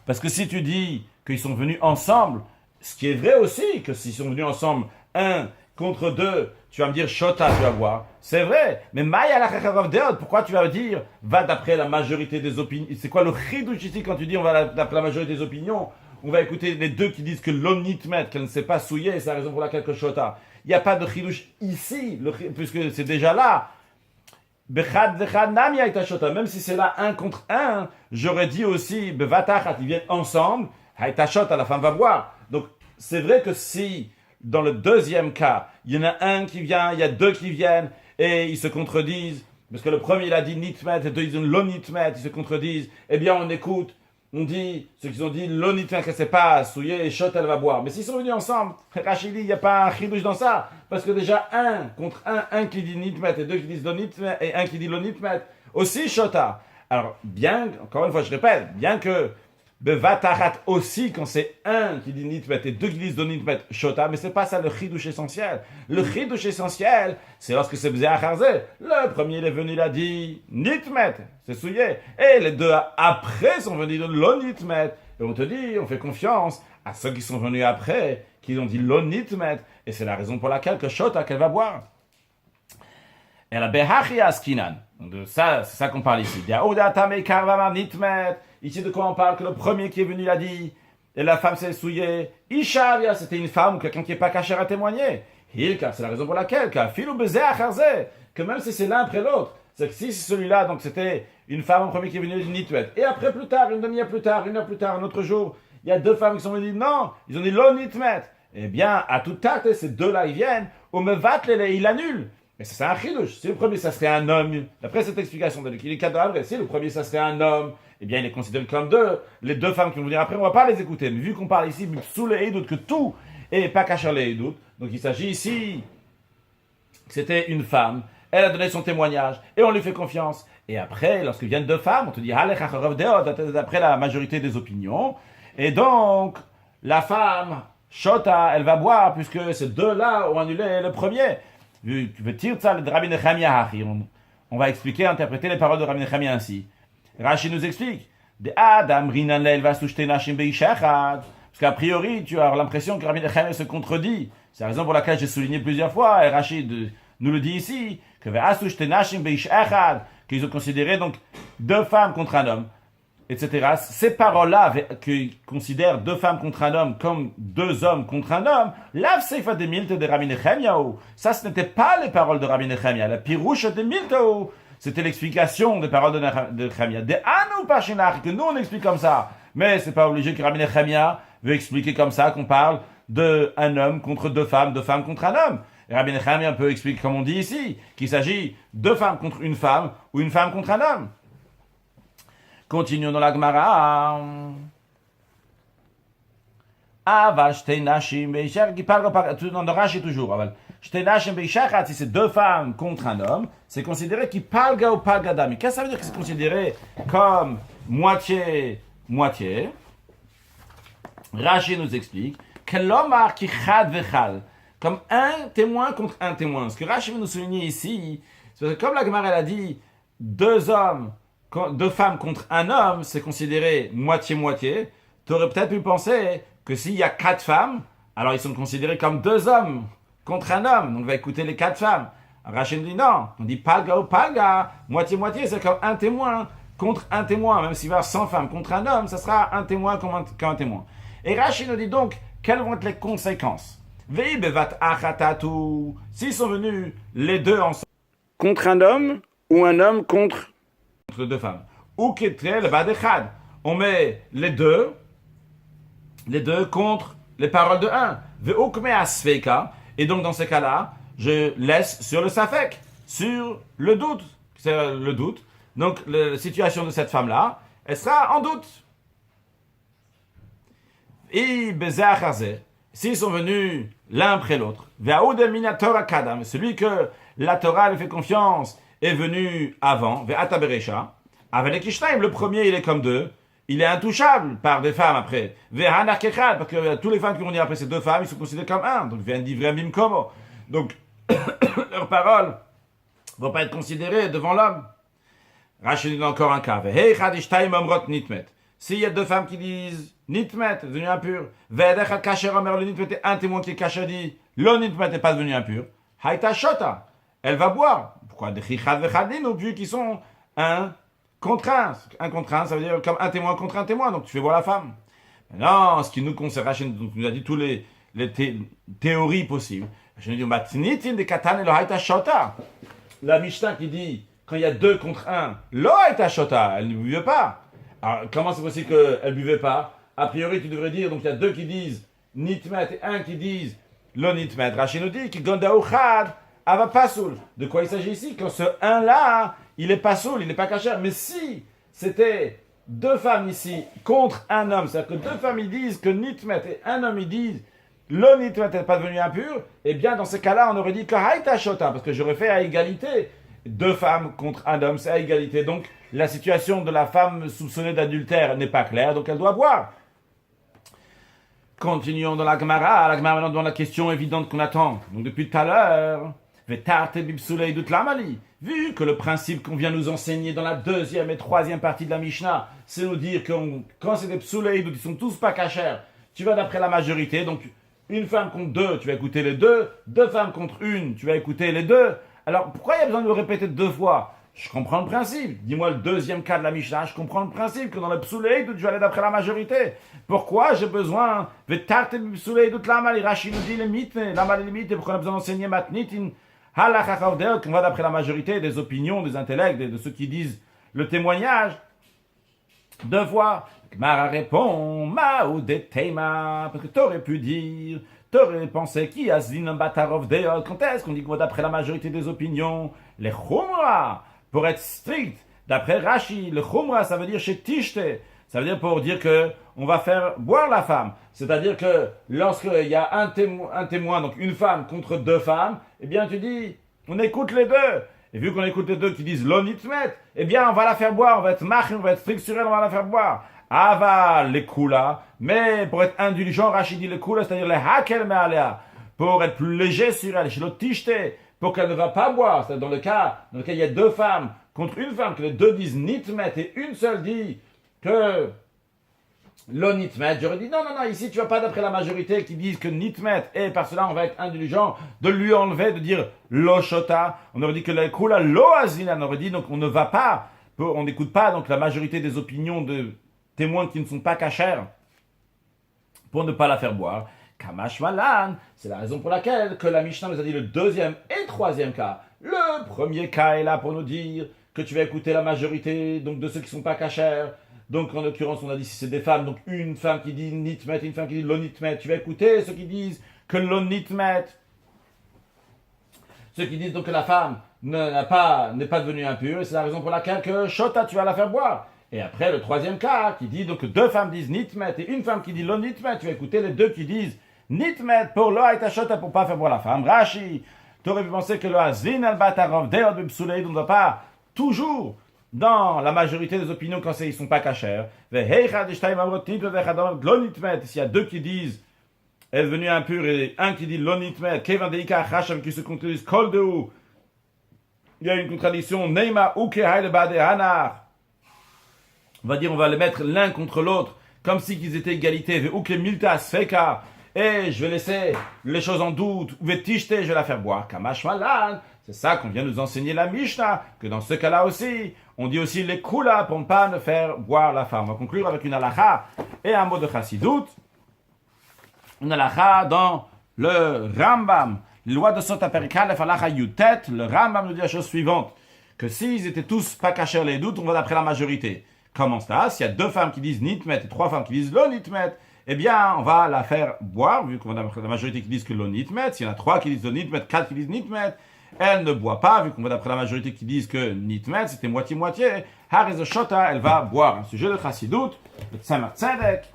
parce que si tu dis qu'ils sont venus ensemble, ce qui est vrai aussi, que s'ils sont venus ensemble, un contre deux, tu vas me dire Shota, tu vas boire. C'est vrai. Mais Maya la Deod, pourquoi tu vas dire va d'après la majorité des opinions? C'est quoi le chidouche ici quand tu dis on va d'après la majorité des opinions? On va écouter les deux qui disent que l'onitmet, qu'elle ne s'est pas souillée, et c'est la raison pour laquelle que Shota. Il n'y a pas de chidouche ici, puisque c'est déjà là. Même si c'est là un contre un, j'aurais dit aussi, ils viennent ensemble, Shota, la femme va boire. Donc, c'est vrai que si, dans le deuxième cas, il y en a un qui vient, il y a deux qui viennent, et ils se contredisent, parce que le premier il a dit nitmet, et deux ils disent l'onitmet, ils se contredisent, eh bien on écoute, on dit, ceux qui ont dit l'onitmet qu'elle ne s'est pas souillée, et Shot elle va boire. Mais s'ils sont venus ensemble, Rachid dit, il n'y a pas un chidouche dans ça, parce que déjà un contre un qui dit nitmet, et deux qui disent l'onitmet, et un qui dit l'onitmet, aussi Shota. Alors, bien, encore une fois je répète, bien que Bevatachat aussi, quand c'est un qui dit nitmet et deux qui disent nitmet shota, mais c'est pas ça le chidouche essentiel. Le chidouche essentiel, c'est lorsque c'est bzéacharze. Le premier, il est venu, il a dit nitmet, c'est souillé. Et les deux après sont venus de l'onitmet. Et on te dit, on fait confiance à ceux qui sont venus après, qui ont dit l'onitmet. Et c'est la raison pour laquelle que shota qu'elle va boire. Et la behachi askinan. Donc de ça, c'est ça qu'on parle ici. Ici, de quoi on parle? Que le premier qui est venu, il a dit, et la femme s'est souillée. Ishavia, c'était une femme ou quelqu'un qui n'est pas caché à témoigner. Hilka, c'est la raison pour laquelle, que même si c'est l'un après l'autre, c'est que si c'est celui-là, donc c'était une femme en premier qui est venue du nitmet, et après plus tard, une demi-heure plus tard, une heure plus tard, un autre jour, il y a deux femmes qui sont venues, non, ils ont dit lo nitmet. Eh bien, à tout tâte, ces deux-là, ils viennent, au me vatlele, il annule. Mais ça, c'est un chidouche. Si le premier, ça serait un homme, d'après cette explication de l'Ikad, si le premier, ça serait un homme, eh bien, il est considéré comme deux. Les deux femmes qui vont venir après, on ne va pas les écouter. Mais vu qu'on parle ici, sous les Eidout, que tout est pas caché les Eidout, donc il s'agit ici que c'était une femme, elle a donné son témoignage, et on lui fait confiance. Et après, lorsque viennent deux femmes, on te dit, d'après la majorité des opinions, et donc, la femme, Shota, elle va boire, puisque ces deux-là ont annulé le premier. On va expliquer, interpréter les paroles de Rabbi Nechemia ainsi. Rashi nous explique. Parce qu'a priori, tu as l'impression que Rabbi Nechemia se contredit. C'est la raison pour laquelle j'ai souligné plusieurs fois, et Rashi nous le dit ici, qu'ils ont considéré donc deux femmes contre un homme, etc. Ces paroles-là, qui considèrent deux femmes contre un homme comme deux hommes contre un homme, lav seifa de milte de Rabbi Nechemia, ça ce n'était pas les paroles de Rabbi Nechemia, la pirouche de milte, c'était l'explication des paroles de Nechemia. De anu pachinach, que nous on explique comme ça, mais c'est pas obligé que Rabbi Nechemia veut expliquer comme ça qu'on parle de un homme contre deux femmes contre un homme. Et Rabbi Nechemia peut expliquer comme on dit ici, qu'il s'agit de femmes contre une femme ou une femme contre un homme. Continuons dans la Gemara. Aval shtei nashim beishachat, qui parle dans le Rashi toujours. Aval shtei nashim beishachat, si c'est deux femmes contre un homme, c'est considéré qui palga ou palga dami. Qu'est-ce que ça veut dire que c'est considéré comme moitié? Rashi nous explique que l'homme qui chad vechal, comme un témoin contre un témoin. Ce que Rashi veut nous souligner ici, c'est que comme la Gemara elle a dit deux femmes contre un homme, c'est considéré moitié-moitié. Tu aurais peut-être pu penser que s'il y a quatre femmes, alors ils sont considérés comme deux hommes contre un homme. Donc on va écouter les quatre femmes. Rachel dit non, on dit palga ou palga, moitié-moitié, c'est comme un témoin contre un témoin. Même s'il va y avoir 100 femmes contre un homme, ça sera un témoin comme un témoin. Et Rachel nous dit donc, quelles vont être les conséquences? S'ils sont venus les deux ensemble contre un homme ou un homme contre deux femmes. Ou le badechad. On met les deux contre les paroles de un. Et donc dans ces cas-là, je laisse sur le safek, sur le doute. C'est le doute. Donc la situation de cette femme-là, elle sera en doute. Et s'ils sont venus l'un après l'autre, celui que la Torah lui fait confiance est venu avant, le premier il est comme deux, il est intouchable par des femmes après. Ve'hanar kechad, parce que tous les femmes qui vont dire après ces deux femmes, ils sont considérés comme un. Donc, vient divrei mimkomo. Donc, leurs paroles ne vont pas être considérées devant l'homme. Rachid dit encore un cas. Ve'heichad ishtaim omrot nitmet. S'il y a deux femmes qui disent nitmet, devenu impur, ve'edechad kasher omer le nitmet, et un témoin qui est kasher dit le nitmet n'est pas devenu impur, haïta shota. Elle va boire. Pourquoi? Des chichad vechadin, ou vu qu'ils sont un contre un. Un contre un, ça veut dire comme un témoin contre un témoin, donc tu fais boire la femme. Non, ce qui nous concerne, Rachid nous a dit toutes les théories possibles. Je nous dis, matnitin de katan et le haïta shota. La Mishnah qui dit, quand il y a deux contre un, lo haïta shota, elle ne buvait pas. Alors, comment c'est possible qu'elle ne buvait pas? A priori, tu devrais dire, donc il y a deux qui disent nitmet et un qui disent lo nitmet. Rachid nous dit, qui gondaou chad, ava pasoul. De quoi il s'agit ici? Quand ce un-là, il est pasoul, il n'est pas caché. Mais si c'était deux femmes ici contre un homme, c'est-à-dire que deux femmes ils disent que nitmet et un homme ils disent le nitmet n'est pas devenu impur, eh bien dans ces cas-là, on aurait dit que haïta shota, parce que j'aurais fait à égalité. Deux femmes contre un homme, c'est à égalité. Donc la situation de la femme soupçonnée d'adultère n'est pas claire, donc elle doit boire. Continuons dans la Gemara. La Gemara maintenant dans la question évidente qu'on attend. Donc depuis tout à l'heure, vu que le principe qu'on vient nous enseigner dans la deuxième et troisième partie de la Mishnah, c'est nous dire que quand c'est des psoulei, ils sont tous pas cachers, tu vas d'après la majorité, donc une femme contre deux, tu vas écouter les deux, deux femmes contre une, tu vas écouter les deux. Alors pourquoi il y a besoin de le répéter deux fois? Je comprends le principe. Dis-moi le deuxième cas de la Mishnah, je comprends le principe que dans le psoulei, tu vas aller d'après la majorité. Pourquoi j'ai besoin de tarte psoulei doute la mal, Rachid nous dit les mythes, la mal limite, pourquoi on a besoin d'enseigner matnitin? Qu'on va d'après la majorité des opinions, des intellects, de ceux qui disent le témoignage. Deux fois, Gmara répond, Maou de Teima, parce que tu aurais pu dire, tu aurais pensé qui a zin batarov deot, quand est-ce qu'on dit qu'on va d'après la majorité des opinions? Les chumra, pour être strict, d'après Rashi, le chumra ça veut dire chez Tishte, ça veut dire pour dire que on va faire boire la femme. C'est-à-dire que lorsqu'il y a un témoin, donc une femme contre deux femmes, eh bien tu dis, on écoute les deux. Et vu qu'on écoute les deux qui disent l'onitmet, eh bien on va la faire boire, on va être mach, on va être strict sur elle, on va la faire boire. Ava les kula, mais pour être indulgent, Rachid dit les kula, c'est-à-dire les hakel me'alea, pour être plus léger sur elle, chez l'otishte, pour qu'elle ne va pas boire. C'est-à-dire dans lequel il y a deux femmes contre une femme, que les deux disent nitmet et une seule dit que l'onitmet, j'aurais dit non, ici tu vas pas d'après la majorité qui disent que nitmet, et par cela on va être indulgent de lui enlever, de dire loshota. On aurait dit que la kula loazina, on aurait dit donc on ne va pas, on n'écoute pas donc la majorité des opinions de témoins qui ne sont pas cachers pour ne pas la faire boire. Kamash malan, c'est la raison pour laquelle que la Mishnah nous a dit le deuxième et troisième cas. Le premier cas est là pour nous dire que tu vas écouter la majorité donc de ceux qui ne sont pas cachers. Donc, en l'occurrence, on a dit si c'est des femmes, donc une femme qui dit nitmet, une femme qui dit lonitmet, tu vas écouter ceux qui disent que lonitmet. Ceux qui disent donc que la femme n'est pas devenue impure, et c'est la raison pour laquelle que shota, tu vas la faire boire. Et après, le troisième cas, qui dit donc que deux femmes disent nitmet, et une femme qui dit lonitmet, tu vas écouter les deux qui disent nitmet pour lo haïta shota, pour pas faire boire la femme. Rashi, tu aurais pu penser que le hazin al batarov deod b'psoulei, on ne doit pas toujours dans la majorité des opinions quand ils ne sont pas cachers. S'il y a deux qui disent elle est devenue impure et un qui dit l'onitmet, qui se contredisent, kol de il y a une contradiction, neima uke haile bade hanar. On va dire, on va les mettre l'un contre l'autre, comme si ils étaient égalité, uke milta sfeka, et je vais laisser les choses en doute, vetishte, je vais la faire boire, kamash malan. C'est ça qu'on vient nous enseigner la Mishnah, que dans ce cas-là aussi, on dit aussi les kula pour ne pas ne faire boire la femme. On va conclure avec une halakha et un mot de chassidut. Une halakha dans le Rambam, les lois de Sota Perikal, halakha yutet. Le Rambam nous dit la chose suivante, que s'ils étaient tous pas cachés les doutes, on va d'après la majorité. Comment ça? S'il y a deux femmes qui disent nitmet et trois femmes qui disent lonitmet, eh bien, on va la faire boire, vu qu'on a la majorité qui disent que lonitmet. S'il y en a trois qui disent lonitmet, quatre qui disent nitmet, elle ne boit pas, vu qu'on va d'après la majorité qui disent que nitmet, c'était moitié-moitié. Hariz shota, elle va boire. Un sujet de chassidut, le Tzemach Tzedek,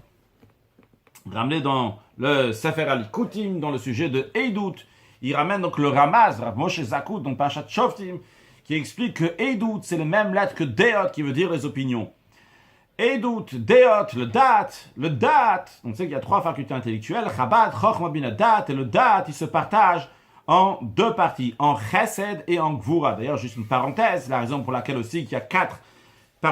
ramené dans le Sefer Alikutim, dans le sujet de Eidut. Il ramène donc le Ramaz, Rav Moshe Zakout, dans Parashat Shoftim, qui explique que Eidut, c'est les mêmes lettres que Deot, qui veut dire les opinions. Edut, Deot, le Dat, on sait qu'il y a 3 facultés intellectuelles, Chabad, Chochma, Bina, Dat, et le Dat, il se partage en 2 parties, en Chesed et en Gvura. D'ailleurs, juste une parenthèse, la raison pour laquelle aussi qu'il y a 4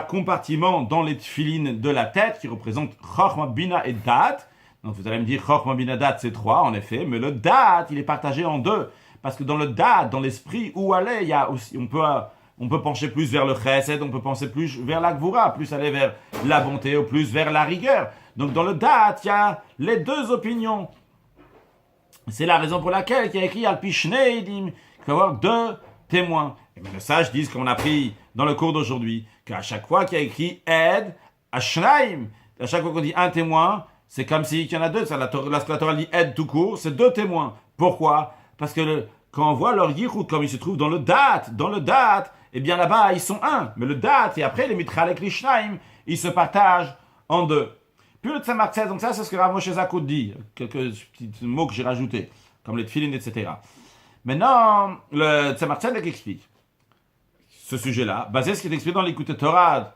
compartiments dans les tefilines de la tête qui représentent Chochma, Bina et Dat. Donc vous allez me dire, Chochma, Bina, Dat, c'est 3, en effet, mais le Dat, il est partagé en 2. Parce que dans le Dat, dans l'esprit, où aller, il y a aussi, on peut pencher plus vers le chesed, on peut penser plus vers la gvura, plus aller vers la bonté ou plus vers la rigueur. Donc dans le dat, il y a les 2 opinions. C'est la raison pour laquelle il y a écrit al pishneidim, qu'il faut avoir 2 témoins. Et bien, les sages disent qu'on a appris dans le cours d'aujourd'hui qu'à chaque fois qu'il y a écrit ed, ashnaim, à chaque fois qu'on dit un témoin, c'est comme s'il y en a 2. La Torah dit ed tout court, c'est 2 témoins. Pourquoi? Parce que quand on voit leur yichud, comme il se trouve dans le dat, eh bien là-bas, ils sont 1. Mais le dat, et après, les mitralek lishnaim, ils se partagent en 2. Puis le tzemach tzedek, donc ça, c'est ce que Rav Moshe Zakout dit. Quelques petits mots que j'ai rajoutés, comme les tefilin, etc. Maintenant, le tzemach tzedek explique ce sujet-là, basé sur ce qui est expliqué dans l'écoute Torah,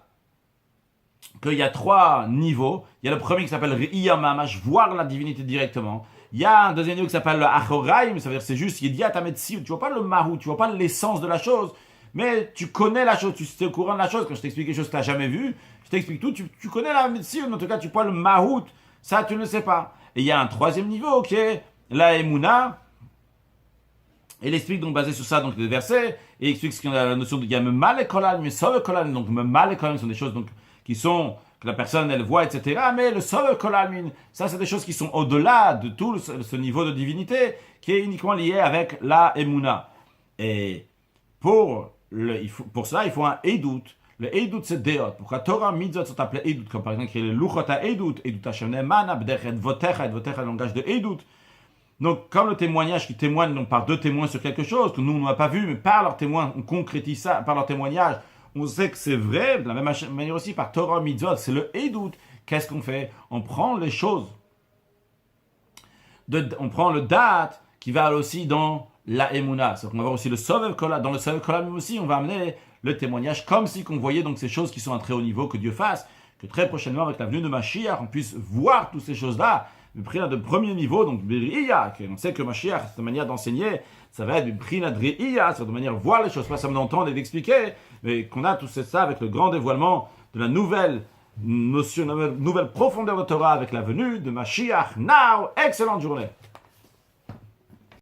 qu'il y a 3 niveaux. Il y a le premier qui s'appelle Re'iyah Mamash, voir la divinité directement. Il y a un deuxième niveau qui s'appelle le Achoraim, ça veut dire c'est juste Yediat Ametziut. Tu vois pas le mahou, tu vois pas l'essence de la chose, mais tu connais la chose, tu es au courant de la chose. Quand je t'explique quelque chose que tu n'as jamais vu, je t'explique tout, tu connais la Ametziut, en tout cas tu vois le mahout, ça tu ne le sais pas. Et il y a un troisième niveau qui est la Emouna. Et il explique donc basé sur ça donc les versets, et il explique ce qu'on a la notion de il y a Memal et Kolal, mais Sove Kolal, donc Memal et Kolal sont des choses donc qui sont que la personne elle voit, etc. Mais le Sove Kolalmin, ça c'est des choses qui sont au-delà de tout ce niveau de divinité qui est uniquement lié avec la Emouna. Et pour cela, il faut un Edut. Le Edut c'est Deot. Pourquoi Torah Mitzvot sont appelés Edut, comme par exemple il y a le Luchot Edut, Edut Hashem Ne'emana, B'derech et Votecha, le langage de Edut. Donc, comme le témoignage qui témoigne donc, par 2 témoins sur quelque chose, que nous on n'a pas vu, mais par leurs témoins, on concrétise ça, par leur témoignage, on sait que c'est vrai, de la même manière aussi par Torah Mitzvot, c'est le Edut. Qu'est-ce qu'on fait? On prend les choses, on prend le Dat qui va aussi dans la Emouna. C'est-à-dire qu'on va voir aussi le Sovev Kola, dans le Sovev Kola même aussi, on va amener le témoignage comme si qu'on voyait donc ces choses qui sont à très haut niveau, que Dieu fasse, que très prochainement avec la venue de Mashiach, on puisse voir toutes ces choses-là. Le prina de premier niveau, donc B'riya, on sait que Mashiach, cette manière d'enseigner, ça va être du prina de Riya, c'est de manière de voir les choses, pas seulement d'entendre et d'expliquer, mais qu'on a tout ça avec le grand dévoilement de la nouvelle notion, nouvelle profondeur de Torah avec la venue de Mashiach. Now, excellente journée!